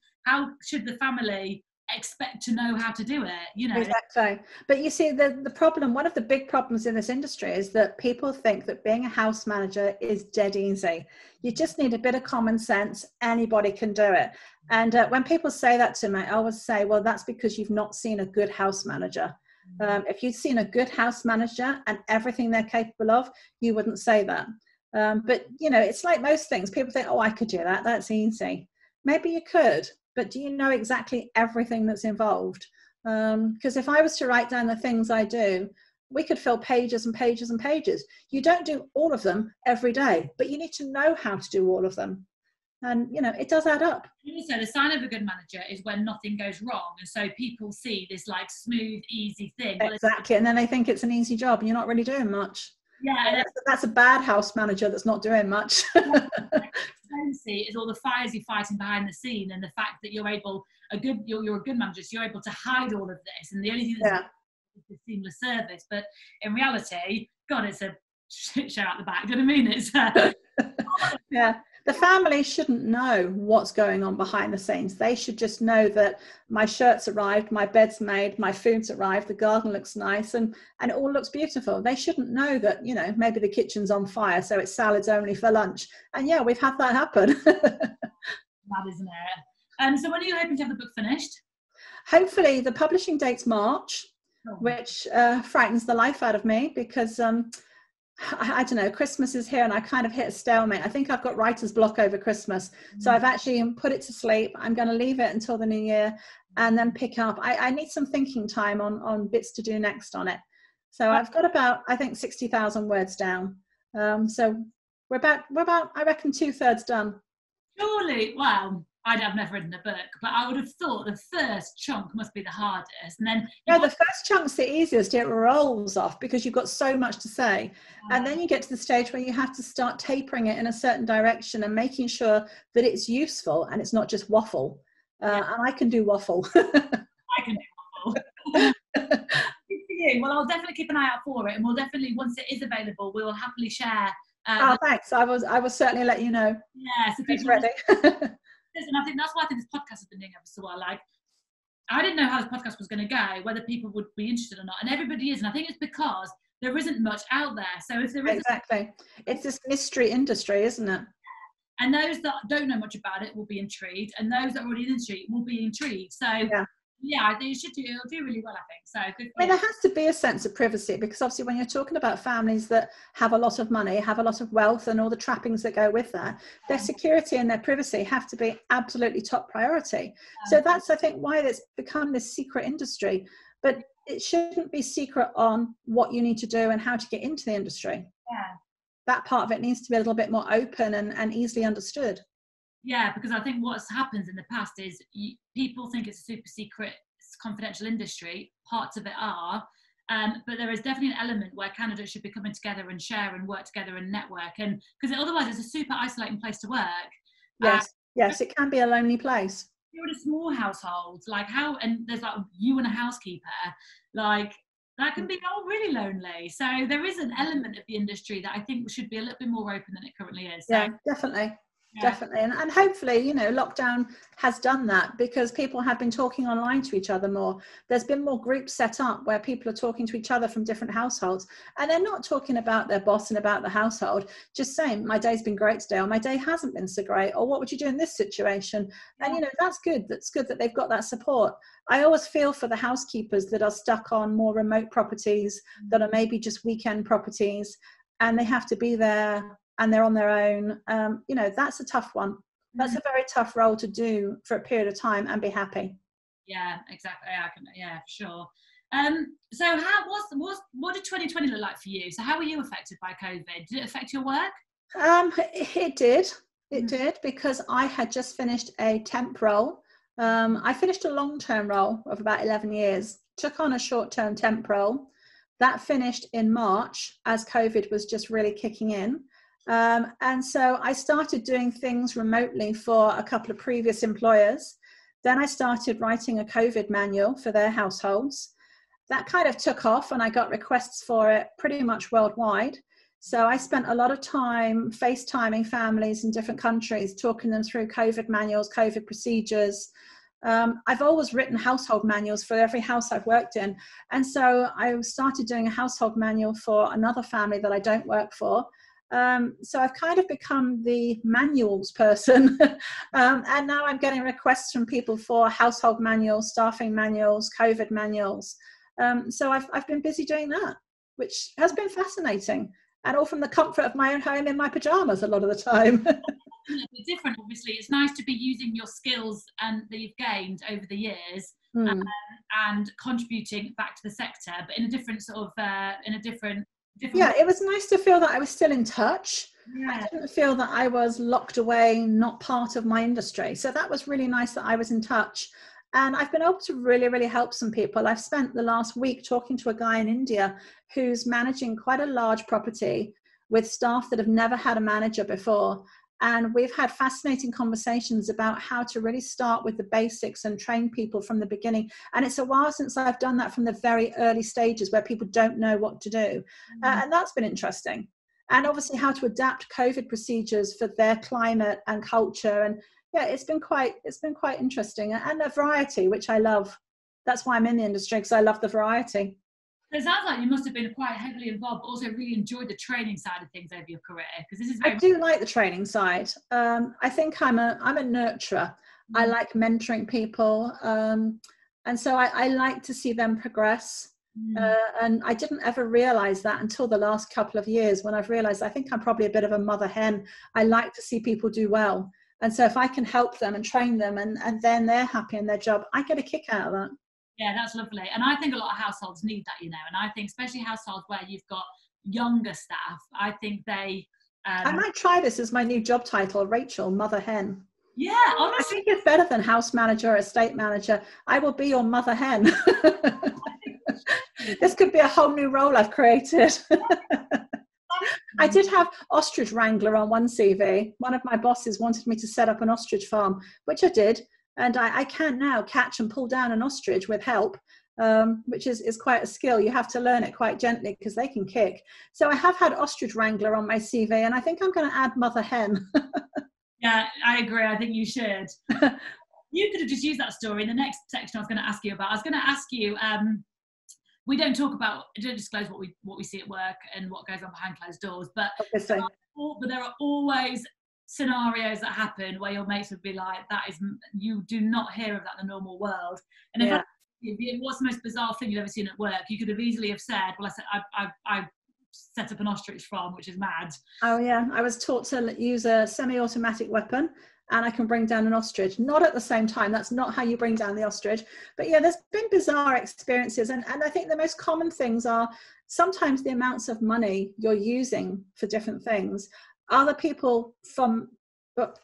the family expect to know how to do it? You know. Exactly. But you see, the problem, one of the big problems in this industry is that people think that being a house manager is dead easy. You just need a bit of common sense. Anybody can do it. And when people say that to me, I always say, well, that's because you've not seen a good house manager. If you'd seen a good house manager and everything they're capable of, you wouldn't say that. But, you know, it's like most things. People think, oh, I could do that. That's easy. Maybe you could, but do you know exactly everything that's involved? Because if I was to write down the things I do, we could fill pages and pages and pages. You don't do all of them every day, but you need to know how to do all of them. And, you know, it does add up. Also, the sign of a good manager is when nothing goes wrong. And so people see this like smooth, easy thing. Exactly. And then they think it's an easy job and you're not really doing much. Yeah, that's a bad house manager that's not doing much. See is all the fires you're fighting behind the scene, and the fact that you're a good manager, so you're able to hide all of this, and the only thing that's is the seamless service. But in reality, God, it's a shit show out the back. Do you know what I mean? It's yeah. The family shouldn't know what's going on behind the scenes. They should just know that my shirt's arrived, my bed's made, my food's arrived, the garden looks nice, and it all looks beautiful. They shouldn't know that, you know, maybe the kitchen's on fire, so it's salads only for lunch. And yeah, we've had that happen. Mad, isn't it? So when are you hoping to have the book finished? Hopefully the publishing date's March, which frightens the life out of me because I don't know, Christmas is here and I kind of hit a stalemate. I think I've got writer's block over Christmas. So I've actually put it to sleep. I'm going to leave it until the new year and then pick up. I need some thinking time on bits to do next on it. So I've got about, I think, 60,000 words down. So we're about, I reckon, 2/3 done. Surely, well, I've never written a book, but I would have thought the first chunk must be the hardest. And then the first chunk's the easiest. It rolls off because you've got so much to say. And then you get to the stage where you have to start tapering it in a certain direction and making sure that it's useful and it's not just waffle. And I can do waffle. I can do waffle. Good for you. Well, I'll definitely keep an eye out for it. And we'll definitely, once it is available, we will happily share. Thanks. I will certainly let you know. Yeah, so it's ready. And I think that's why I think this podcast has been doing ever so well. Like, I didn't know how this podcast was going to go, whether people would be interested or not, and everybody is. And I think it's because there isn't much out there. So if there is, exactly, it's this mystery industry, isn't it? And those that don't know much about it will be intrigued, and those that are already in the industry will be intrigued. So yeah, I think it'll do really well, I think. So good. I mean, there has to be a sense of privacy because obviously when you're talking about families that have a lot of money, have a lot of wealth and all the trappings that go with that, their security and their privacy have to be absolutely top priority. So that's, I think, why it's become this secret industry. But it shouldn't be secret on what you need to do and how to get into the industry. Yeah. That part of it needs to be a little bit more open and easily understood. Yeah, because I think what's happened in the past is people think it's a super secret, confidential industry. Parts of it are, but there is definitely an element where candidates should be coming together and share and work together and network, and because otherwise it's a super isolating place to work. Yes, it can be a lonely place. You're in a small household, and there's like you and a housekeeper, like that can be really lonely. So there is an element of the industry that I think should be a little bit more open than it currently is. So, yeah, definitely. Definitely. And hopefully, you know, lockdown has done that because people have been talking online to each other more. There's been more groups set up where people are talking to each other from different households, and they're not talking about their boss and about the household, just saying my day's been great today, or my day hasn't been so great, or what would you do in this situation? And, you know, that's good that they've got that support. I always feel for the housekeepers that are stuck on more remote properties that are maybe just weekend properties, and they have to be there and they're on their own. You know, that's a tough one. That's a very tough role to do for a period of time and be happy. Yeah, exactly. Yeah, for sure. So what did 2020 look like for you? So how were you affected by COVID? Did it affect your work? It did. It did, because I had just finished a temp role. I finished a long-term role of about 11 years, took on a short-term temp role. That finished in March as COVID was just really kicking in. And so I started doing things remotely for a couple of previous employers. Then I started writing a COVID manual for their households. That kind of took off and I got requests for it pretty much worldwide. So I spent a lot of time FaceTiming families in different countries, talking them through COVID manuals, COVID procedures. I've always written household manuals for every house I've worked in. And so I started doing a household manual for another family that I don't work for. So I've kind of become the manuals person. And now I'm getting requests from people for household manuals, staffing manuals, COVID manuals. So I've been busy doing that, which has been fascinating. And all from the comfort of my own home in my pajamas a lot of the time. It's different, obviously. It's nice to be using your skills that you've gained over the years and contributing back to the sector, but in a different sort of, different. Yeah, it was nice to feel that I was still in touch. Yeah. I didn't feel that I was locked away, not part of my industry. So that was really nice that I was in touch. And I've been able to really, really help some people. I've spent the last week talking to a guy in India who's managing quite a large property with staff that have never had a manager before. And we've had fascinating conversations about how to really start with the basics and train people from the beginning. And it's a while since I've done that from the very early stages where people don't know what to do. And that's been interesting. and obviously how to adapt COVID procedures for their climate and culture. And yeah, it's been quite interesting, and a variety, which I love. That's why I'm in the industry, because I love the variety. It sounds like you must have been quite heavily involved, but also really enjoyed the training side of things over your career, because this is I do like the training side. I think I'm a nurturer. I like mentoring people, and so I like to see them progress. And I didn't ever realize that until the last couple of years, when I've realized I think I'm probably a bit of a mother hen. I like to see people do well, and so if I can help them and train them, and then they're happy in their job, I get a kick out of that. Yeah, that's lovely. And I think a lot of households need that, and I think especially households where you've got younger staff, I think they I might try this as my new job title, Rachel Mother Hen. Yeah, honestly, I think it's better than house manager or estate manager. I will be your mother hen. This could be a whole new role I've created. I did have ostrich wrangler on one CV. One of my bosses wanted me to set up an ostrich farm, which I did. And I can now catch and pull down an ostrich with help, which is quite a skill. You have to learn it quite gently because they can kick. So I have had ostrich wrangler on my CV, and I think I'm going to add mother hen. Yeah, I agree. I think you should. You could have just used that story in the next section I was going to ask you about. I was going to ask you, we don't disclose what we see at work and what goes on behind closed doors, but there are always scenarios that happen where your mates would be like, you do not hear of that in the normal world. And what's the most bizarre thing you've ever seen at work? You could have easily have said, well, I set up an ostrich farm, which is mad. Oh yeah, I was taught to use a semi-automatic weapon, and I can bring down an ostrich. Not at the same time, that's not how you bring down the ostrich. But yeah, there's been bizarre experiences, and I think the most common things are sometimes the amounts of money you're using for different things. Other people from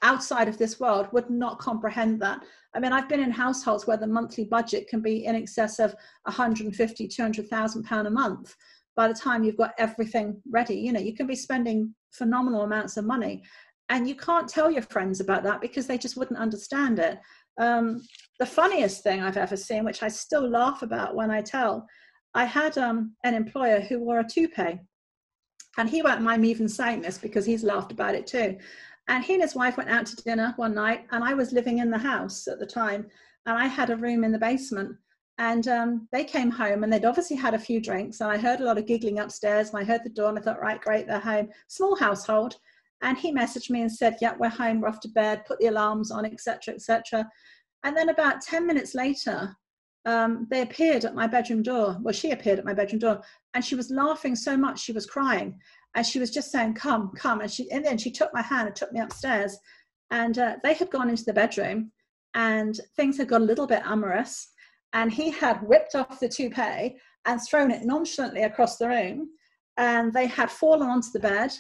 outside of this world would not comprehend that. I mean, I've been in households where the monthly budget can be in excess of £150,000, £200,000 a month. By the time you've got everything ready, you can be spending phenomenal amounts of money, and you can't tell your friends about that because they just wouldn't understand it. The funniest thing I've ever seen, which I still laugh about when I tell, I had an employer who wore a toupee, and he won't mind me even saying this because he's laughed about it too. And he and his wife went out to dinner one night, and I was living in the house at the time, and I had a room in the basement. And they came home, and they'd obviously had a few drinks, and I heard a lot of giggling upstairs, and I heard the door, and I thought, right, great, they're home. Small household. And he messaged me and said, yeah, we're home, we're off to bed, put the alarms on, etc., etc. And then about 10 minutes later, they appeared at my bedroom door. Well, she appeared at my bedroom door, and she was laughing so much she was crying, and she was just saying, come, come. And then she took my hand and took me upstairs, and they had gone into the bedroom, and things had got a little bit amorous. And he had whipped off the toupee and thrown it nonchalantly across the room. And they had fallen onto the bed.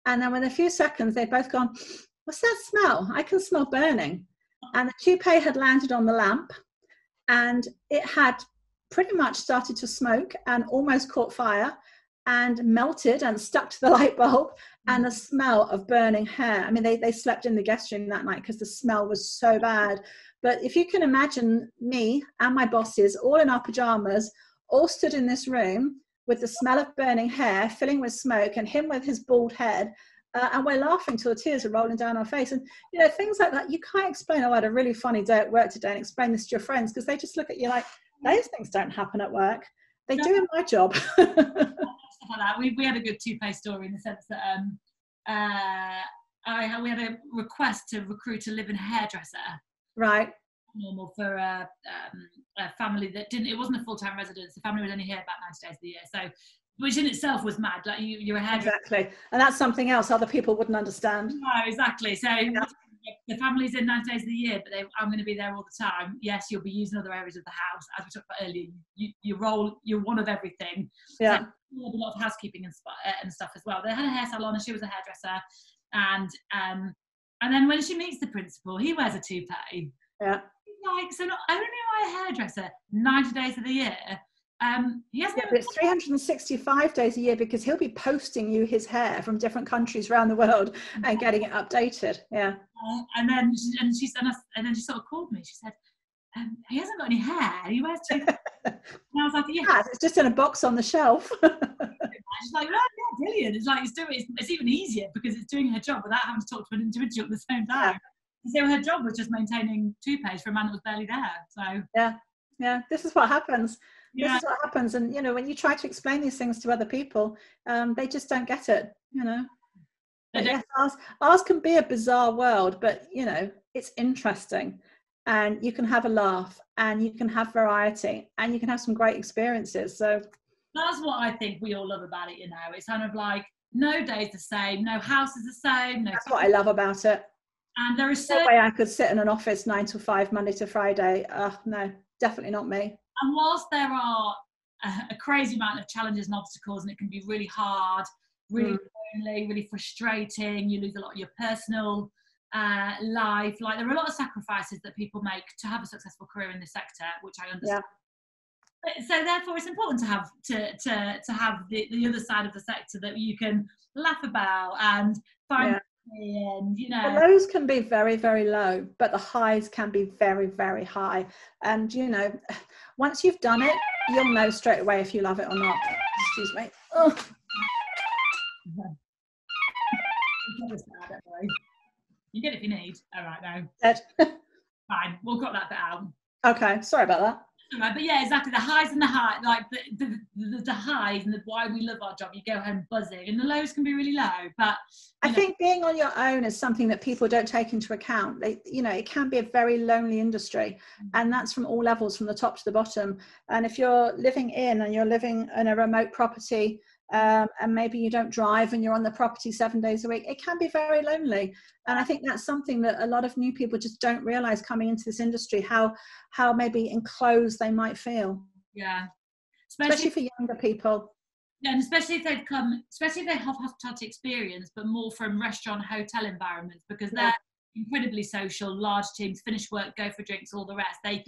And then within a few seconds, they'd both gone, what's that smell? I can smell burning. And the toupee had landed on the lamp, and it had pretty much started to smoke and almost caught fire and melted and stuck to the light bulb, and the smell of burning hair. I mean, they slept in the guest room that night because the smell was so bad. But if you can imagine me and my bosses all in our pajamas, all stood in this room with the smell of burning hair filling with smoke, and him with his bald head, and we're laughing till the tears are rolling down our face. And things like that, you can't explain, I had a really funny day at work today, and explain this to your friends, because they just look at you like, those things don't happen at work. They do in my job. Stuff like that. We had a good toupee story in the sense that we had a request to recruit a live-in hairdresser. Right. Normal for a family that didn't. It wasn't a full-time residence. The family was only here about 90 days of the year. So, which in itself was mad. Like you're a hairdresser. Exactly, and that's something else other people wouldn't understand. No, exactly. So the family's in 90 days of the year, but I'm going to be there all the time. Yes, you'll be using other areas of the house, as we talked about earlier. You're one of everything. Yeah. So a lot of housekeeping and stuff as well. They had a hair salon, and she was a hairdresser, and then when she meets the principal, he wears a toupee. Yeah. Like, so not only am I a hairdresser 90 days of the year, he has but it's 365 days a year, because he'll be posting you his hair from different countries around the world and getting it updated. Yeah. And then she sort of called me. She said, he hasn't got any hair. He wears toupee. And I was like, yeah. It's just in a box on the shelf. She's like, oh, brilliant. It's like it's even easier because it's doing her job without having to talk to an individual at the same time. So her job was just maintaining toothpaste for a man that was barely there. So this is what happens. Yeah. This is what happens. And you know, when you try to explain these things to other people, they just don't get it, you know. But yes, ours can be a bizarre world, but you know, it's interesting, and you can have a laugh, and you can have variety, and you can have some great experiences. So that's what I think we all love about it, you know. It's kind of like no day's the same, no house is the same. No, that's what I love about it. And there is no way I could sit in an office 9 to 5, Monday to Friday. No, definitely not me. And whilst there are a crazy amount of challenges and obstacles, and it can be really hard, really lonely, really frustrating, you lose a lot of your personal life. Like, there are a lot of sacrifices that people make to have a successful career in this sector, which I understand. Yeah. So therefore, it's important to have to have the other side of the sector that you can laugh about and find. Yeah. And you know, the lows can be very, very low, but the highs can be very, very high. And you know, once you've done it, you'll know straight away if you love it or not. Excuse me. Oh. You get it if you need. All right, now. Fine, we'll cut that bit out. Okay, sorry about that. Right, but yeah, exactly. The highs and the highs, like the highs and why we love our job. You go home buzzing, and the lows can be really low. But I think being on your own is something that people don't take into account. You know, it can be a very lonely industry, and that's from all levels, from the top to the bottom. And if you're living in a remote property, and maybe you don't drive and you're on the property 7 days a week, it can be very lonely. And I think that's something that a lot of new people just don't realize coming into this industry, how maybe enclosed they might feel. Yeah. Especially for younger people. Yeah, and especially if they have hospitality experience, but more from restaurant, hotel environments, because they're incredibly social, large teams, finish work, go for drinks, all the rest. They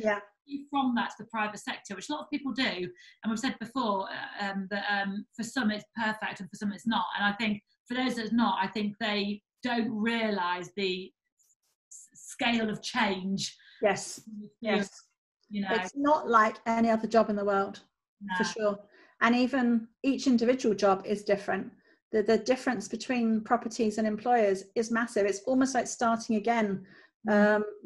from that to the private sector, which a lot of people do. And we've said before that for some it's perfect and for some it's not. And I think for those that's not, I think they don't realise the scale of change. Yes. Yes. You know, it's not like any other job in the world, for sure. And even each individual job is different. The difference between properties and employers is massive. It's almost like starting again.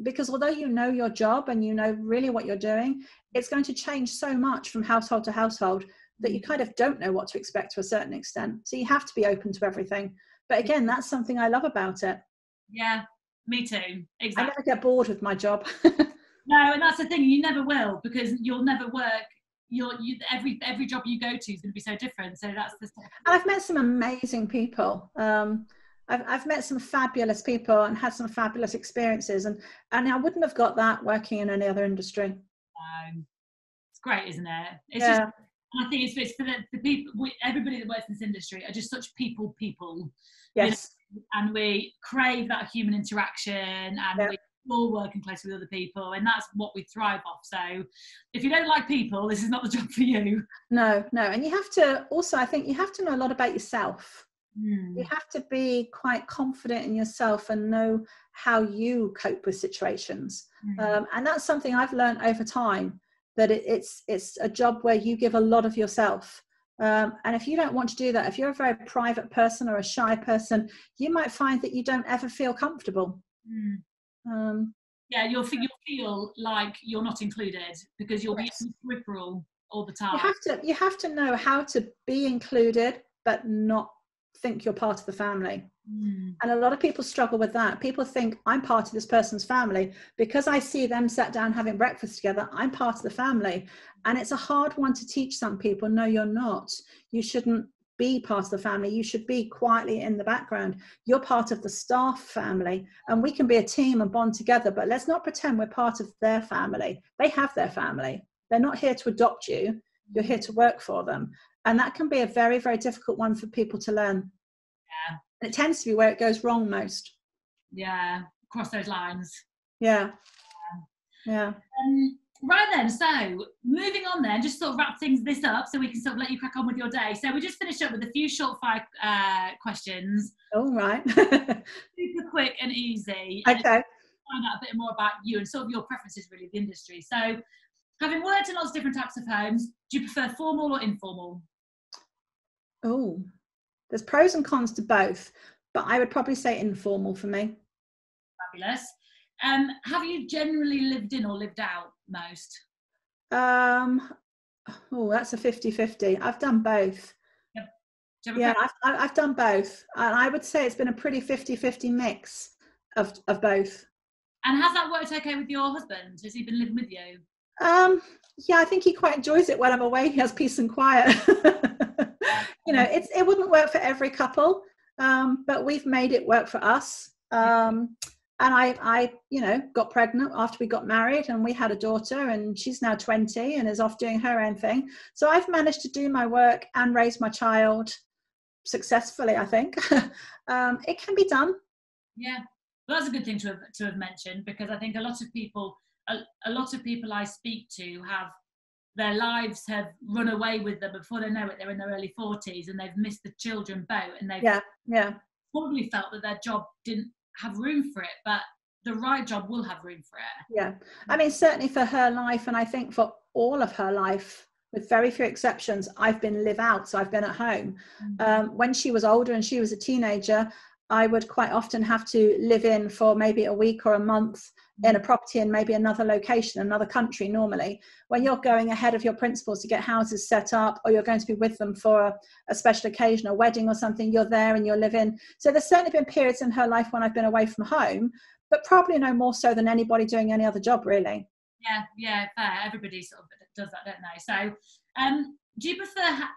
Because although you know your job and you know really what you're doing, it's going to change so much from household to household that you kind of don't know what to expect to a certain extent. So you have to be open to everything. But again, that's something I love about it. Yeah, me too. Exactly. I never get bored with my job. No, and that's the thing, you never will, because you'll never work. Every job you go to is going to be so different. So that's the stuff. I've met some amazing people. I've met some fabulous people and had some fabulous experiences, and I wouldn't have got that working in any other industry. It's great, isn't it? It's just, I think it's for the people. Everybody that works in this industry are just such people. Yes, you know, and we crave that human interaction, and we all working closely with other people, and that's what we thrive off. So if you don't like people, this is not the job for you. No, and you have to also, I think you have to know a lot about yourself. You have to be quite confident in yourself and know how you cope with situations. And that's something I've learned over time, that it's a job where you give a lot of yourself. And if you don't want to do that, if you're a very private person or a shy person, you might find that you don't ever feel comfortable. You'll feel like you're not included because you'll be in the peripheral all the time. You have to know how to be included, but not think you're part of the family. And a lot of people struggle with that. People think, I'm part of this person's family because I see them sat down having breakfast together. I'm part of the family. And it's a hard one to teach some people. No, you're not. You shouldn't be part of the family. You should be quietly in the background. You're part of the staff family, and we can be a team and bond together, but let's not pretend we're part of their family. They have their family. They're not here to adopt you. You're here to work for them. And that can be a very, very difficult one for people to learn. Yeah. And it tends to be where it goes wrong most. Yeah, cross those lines. Yeah. Right then, so moving on then, just sort of wrap this up so we can sort of let you crack on with your day. So we just finished up with a few short fire questions. All right. Super quick and easy. Okay. Find out a bit more about you and sort of your preferences really of the industry. So having worked in lots of different types of homes, do you prefer formal or informal? Oh, there's pros and cons to both, but I would probably say informal for me. Fabulous. Have you generally lived in or lived out most? Oh, that's a 50-50. I've done both. Yep. Yeah, I've done both. And I would say it's been a pretty 50-50 mix of both. And has that worked okay with your husband? Has he been living with you? Yeah, I think he quite enjoys it when I'm away. He has peace and quiet. You know, it wouldn't work for every couple, but we've made it work for us. And I, you know, got pregnant after we got married, and we had a daughter, and she's now 20 and is off doing her own thing. So I've managed to do my work and raise my child successfully, I think. It can be done. Yeah, well, that's a good thing to have mentioned, because I think a lot of people I speak to have their lives have run away with them before they know it. They're in their early 40s and they've missed the children boat, and they've probably felt that their job didn't have room for it, but the right job will have room for it. Yeah, I mean, certainly for her life, and I think for all of her life, with very few exceptions, I've been live out, so I've been at home. When she was older and she was a teenager, I would quite often have to live in for maybe a week or a month in a property in maybe another location, another country. Normally, when you're going ahead of your principals to get houses set up, or you're going to be with them for a special occasion, a wedding or something, you're there and you're living. So there's certainly been periods in her life when I've been away from home, but probably no more so than anybody doing any other job, really. Yeah, fair. Everybody sort of does that, don't they? So, do you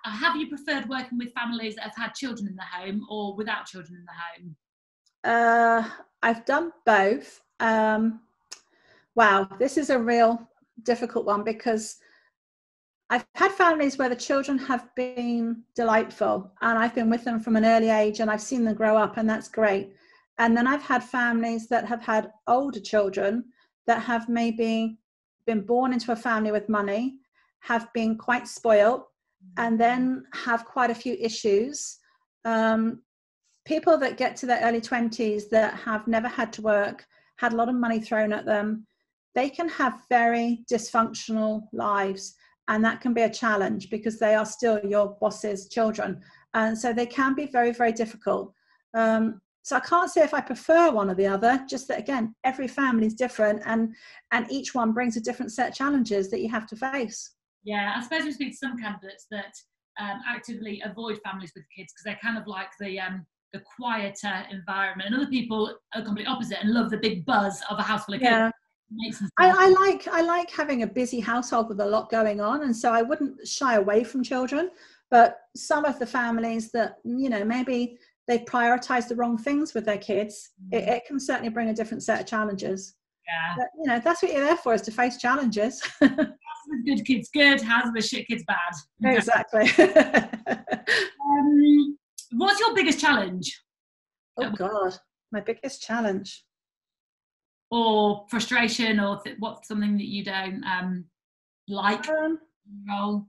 have you preferred working with families that have had children in the home or without children in the home? I've done both. Wow, this is a real difficult one, because I've had families where the children have been delightful and I've been with them from an early age and I've seen them grow up, and that's great. And then I've had families that have had older children that have maybe been born into a family with money, have been quite spoiled, and then have quite a few issues. People that get to their early 20s that have never had to work, had a lot of money thrown at them, they can have very dysfunctional lives, and that can be a challenge because they are still your boss's children, and so they can be very, very difficult. So I can't say if I prefer one or the other, just that, again, every family is different, and each one brings a different set of challenges that you have to face. Yeah, I suppose we speak to some candidates that actively avoid families with kids because they're kind of like the quieter environment, and other people are completely opposite and love the big buzz of a house full of kids. Yeah. I like having a busy household with a lot going on, and so I wouldn't shy away from children. But some of the families that, you know, maybe they've prioritized the wrong things with their kids, it can certainly bring a different set of challenges. Yeah. But, you know, that's what you're there for, is to face challenges. How's the good kids good? How's the shit kids bad? Exactly. What's your biggest challenge? Oh God, my biggest challenge. Or frustration, or what's something that you don't like? Role?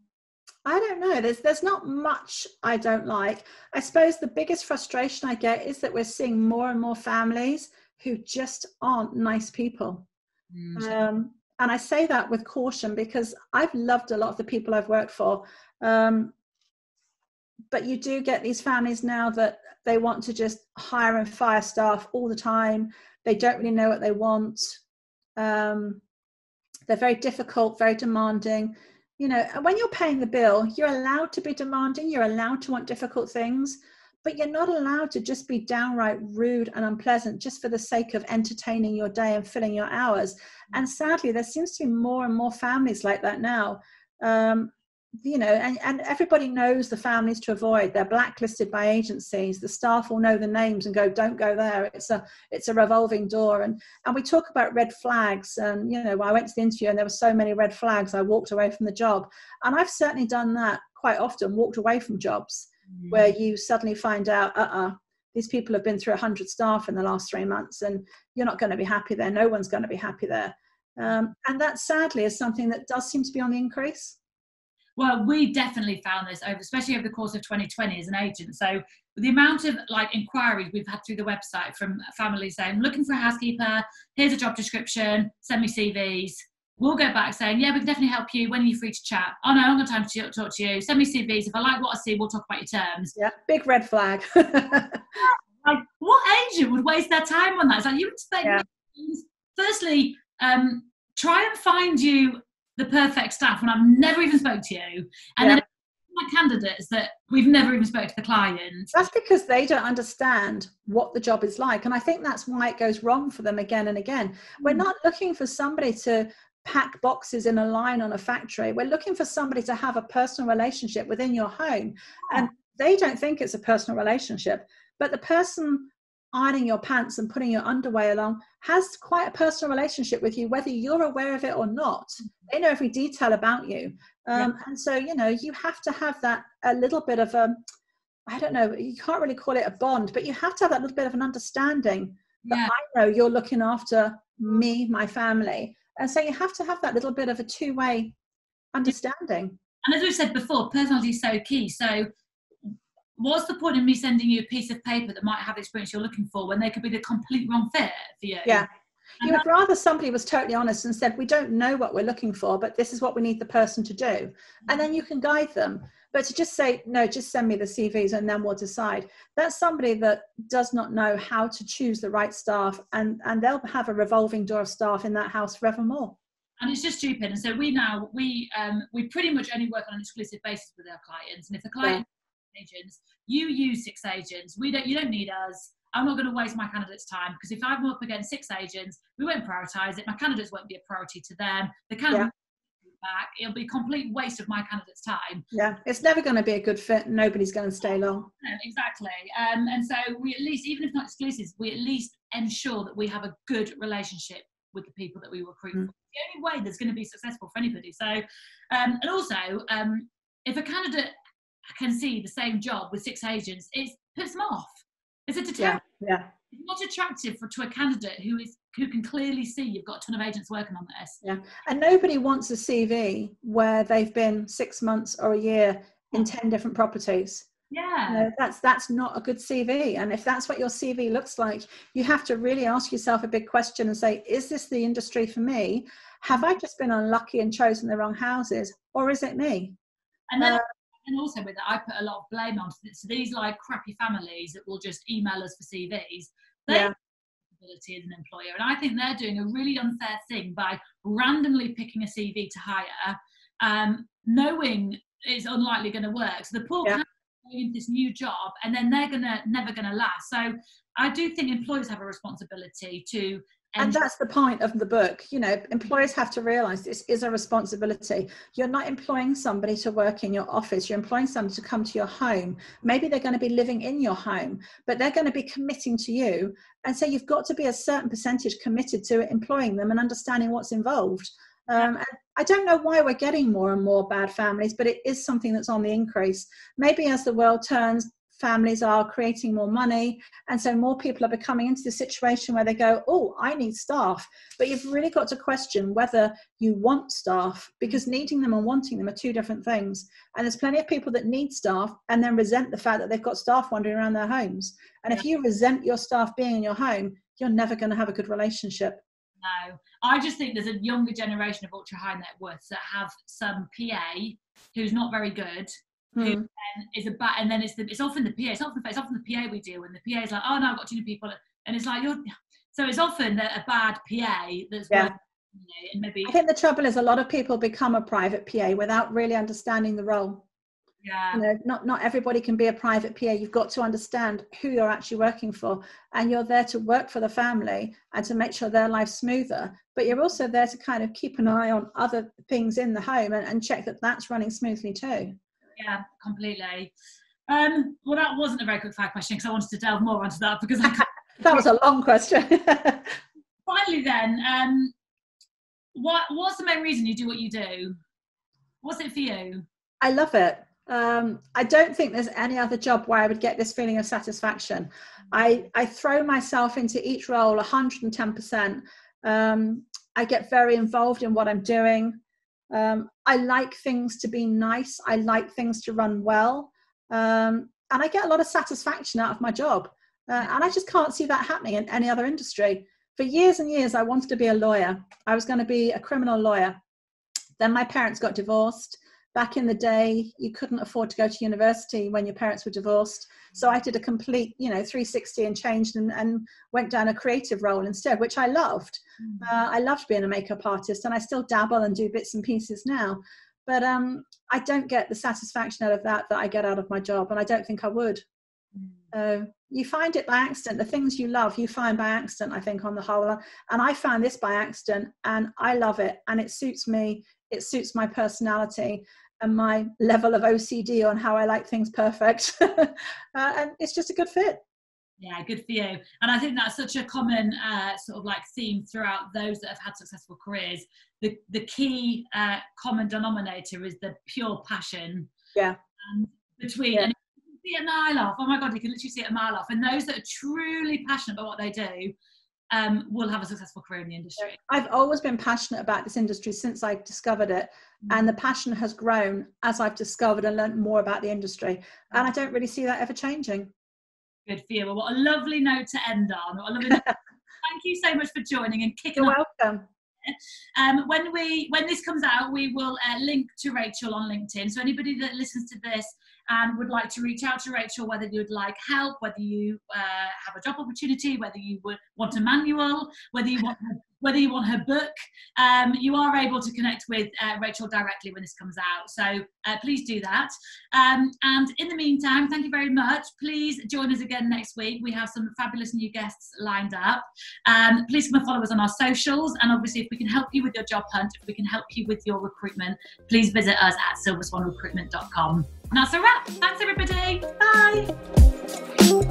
I don't know. There's not much I don't like. I suppose the biggest frustration I get is that we're seeing more and more families who just aren't nice people. And I say that with caution, because I've loved a lot of the people I've worked for. But you do get these families now that they want to just hire and fire staff all the time. They don't really know what they want. They're very difficult, very demanding. You know, when you're paying the bill, you're allowed to be demanding. You're allowed to want difficult things, but you're not allowed to just be downright rude and unpleasant just for the sake of entertaining your day and filling your hours. And sadly, there seems to be more and more families like that now. You know, and everybody knows the families to avoid. They're blacklisted by agencies. The staff will know the names and go, don't go there. It's a revolving door. And we talk about red flags. And, you know, I went to the interview and there were so many red flags, I walked away from the job. And I've certainly done that quite often, walked away from jobs where you suddenly find out, these people have been through 100 staff in the last 3 months, and you're not going to be happy there. No one's going to be happy there. And that sadly is something that does seem to be on the increase. Well, we definitely found this especially over the course of 2020 as an agent. So the amount of inquiries we've had through the website from families saying, looking for a housekeeper, here's a job description, send me CVs. we'll go back saying, yeah, we can definitely help you. When are you free to chat? Oh no, I haven't got time to talk to you. Send me CVs. If I like what I see, we'll talk about your terms. Yeah, big red flag. Like, what agent would waste their time on that? It's like, you expect me, firstly, try and find you the perfect staff when I've never even spoke to you. And then my candidates that we've never even spoke to the client. That's because they don't understand what the job is like. And I think that's why it goes wrong for them again and again. We're not looking for somebody to pack boxes in a line on a factory. We're looking for somebody to have a personal relationship within your home. And they don't think it's a personal relationship, but the person ironing your pants and putting your underwear along has quite a personal relationship with you, whether you're aware of it or not. They know every detail about you. And so, you know, you have to have that a little bit of a, I don't know, you can't really call it a bond, but you have to have that little bit of an understanding that I know you're looking after me, my family. And so you have to have that little bit of a two-way understanding. And as we said before, personality is so key. So what's the point of me sending you a piece of paper that might have the experience you're looking for when they could be the complete wrong fit for you? Yeah. You would rather somebody was totally honest and said, we don't know what we're looking for, but this is what we need the person to do. And then you can guide them. But to just say, no, just send me the CVs and then we'll decide. That's somebody that does not know how to choose the right staff, and they'll have a revolving door of staff in that house forevermore. And it's just stupid. And so we pretty much only work on an exclusive basis with our clients. And if the client agents, you use 6 agents. You don't need us. I'm not going to waste my candidates' time, because if I'm up against 6 agents, we won't prioritise it. My candidates won't be a priority to them. The candidate back. It'll be a complete waste of my candidate's time. Yeah, it's never going to be a good fit. Nobody's going to stay long. No, exactly. And so we at least, even if not exclusives, we at least ensure that we have a good relationship with the people that we recruit for. The only way that's going to be successful for anybody. So, and also, if a candidate can see the same job with 6 agents, it puts them off. It's a deterrent. Yeah. It's not attractive to a candidate who can clearly see you've got a ton of agents working on this. Yeah, and nobody wants a CV where they've been 6 months or a year in 10 different properties. Yeah, you know, that's not a good CV. And if that's what your CV looks like, you have to really ask yourself a big question and say, is this the industry for me? Have I just been unlucky and chosen the wrong houses, or is it me? And then and also with that, I put a lot of blame on these like crappy families that will just email us for CVs. They have ability as an employer, and I think they're doing a really unfair thing by randomly picking a CV to hire, knowing it's unlikely going to work. So the poor candidate going into this new job, and then they're never going to last. So I do think employers have a responsibility to. And that's the point of the book. You know, employers have to realize this is a responsibility. You're not employing somebody to work in your office. You're employing somebody to come to your home. Maybe they're going to be living in your home, but they're going to be committing to you. And so you've got to be a certain percentage committed to employing them and understanding what's involved. And I don't know why we're getting more and more bad families, but it is something that's on the increase. Maybe as the world turns, families are creating more money, and so more people are becoming into the situation where they go, oh, I need staff. But you've really got to question whether you want staff, because needing them and wanting them are 2 different things. And there's plenty of people that need staff and then resent the fact that they've got staff wandering around their homes. And if you resent your staff being in your home, you're never going to have a good relationship. No, I just think there's a younger generation of ultra high net worths that have some PA who's not very good, who then is a bad, and then it's often the PA. It's often the PA we deal with. The PA is like, oh no, I've got too many people, and it's like so it's often a bad PA that's working, and maybe. I think the trouble is a lot of people become a private PA without really understanding the role. Yeah. You know, not everybody can be a private PA. You've got to understand who you're actually working for, and you're there to work for the family and to make sure their life's smoother. But you're also there to kind of keep an eye on other things in the home and check that that's running smoothly too. Yeah, completely. Well, that wasn't a very quick fire question, because I wanted to delve more into that, because that was a long question. Finally, then, what's the main reason you do what you do? What's it for you? I love it. I don't think there's any other job where I would get this feeling of satisfaction. I throw myself into each role 110%. I get very involved in what I'm doing. I like things to be nice. I like things to run well. And I get a lot of satisfaction out of my job. And I just can't see that happening in any other industry. For years and years, I wanted to be a lawyer. I was going to be a criminal lawyer. Then my parents got divorced. Back in the day, you couldn't afford to go to university when your parents were divorced. So I did a complete, 360 and changed and went down a creative role instead, which I loved. I loved being a makeup artist, and I still dabble and do bits and pieces now. But I don't get the satisfaction out of that I get out of my job, and I don't think I would. You find it by accident. The things you love, you find by accident, I think, on the whole. And I found this by accident, and I love it, and it suits me. It suits my personality and my level of OCD on how I like things perfect. And it's just a good fit. Yeah, good for you. And I think that's such a common sort of like theme throughout those that have had successful careers. The key common denominator is the pure passion. Yeah. Between, and you can see it a mile off. Oh my God, you can literally see it a mile off. And those that are truly passionate about what they do will have a successful career in the industry. I've always been passionate about this industry since I discovered it. And the passion has grown as I've discovered and learned more about the industry. And I don't really see that ever changing. Good for you. Well, what a lovely note to end on. What a lovely note. Thank you so much for joining and kicking You're off. welcome. When this comes out, we will link to Rachel on LinkedIn. So anybody that listens to this and would like to reach out to Rachel, whether you would like help, whether you have a job opportunity, whether you would want a manual, whether you want her book, you are able to connect with Rachel directly when this comes out. So please do that. And in the meantime, thank you very much. Please join us again next week. We have some fabulous new guests lined up. Please come and follow us on our socials. And obviously, if we can help you with your job hunt, if we can help you with your recruitment, please visit us at silverswanrecruitment.com. And that's a wrap. Thanks, everybody. Bye.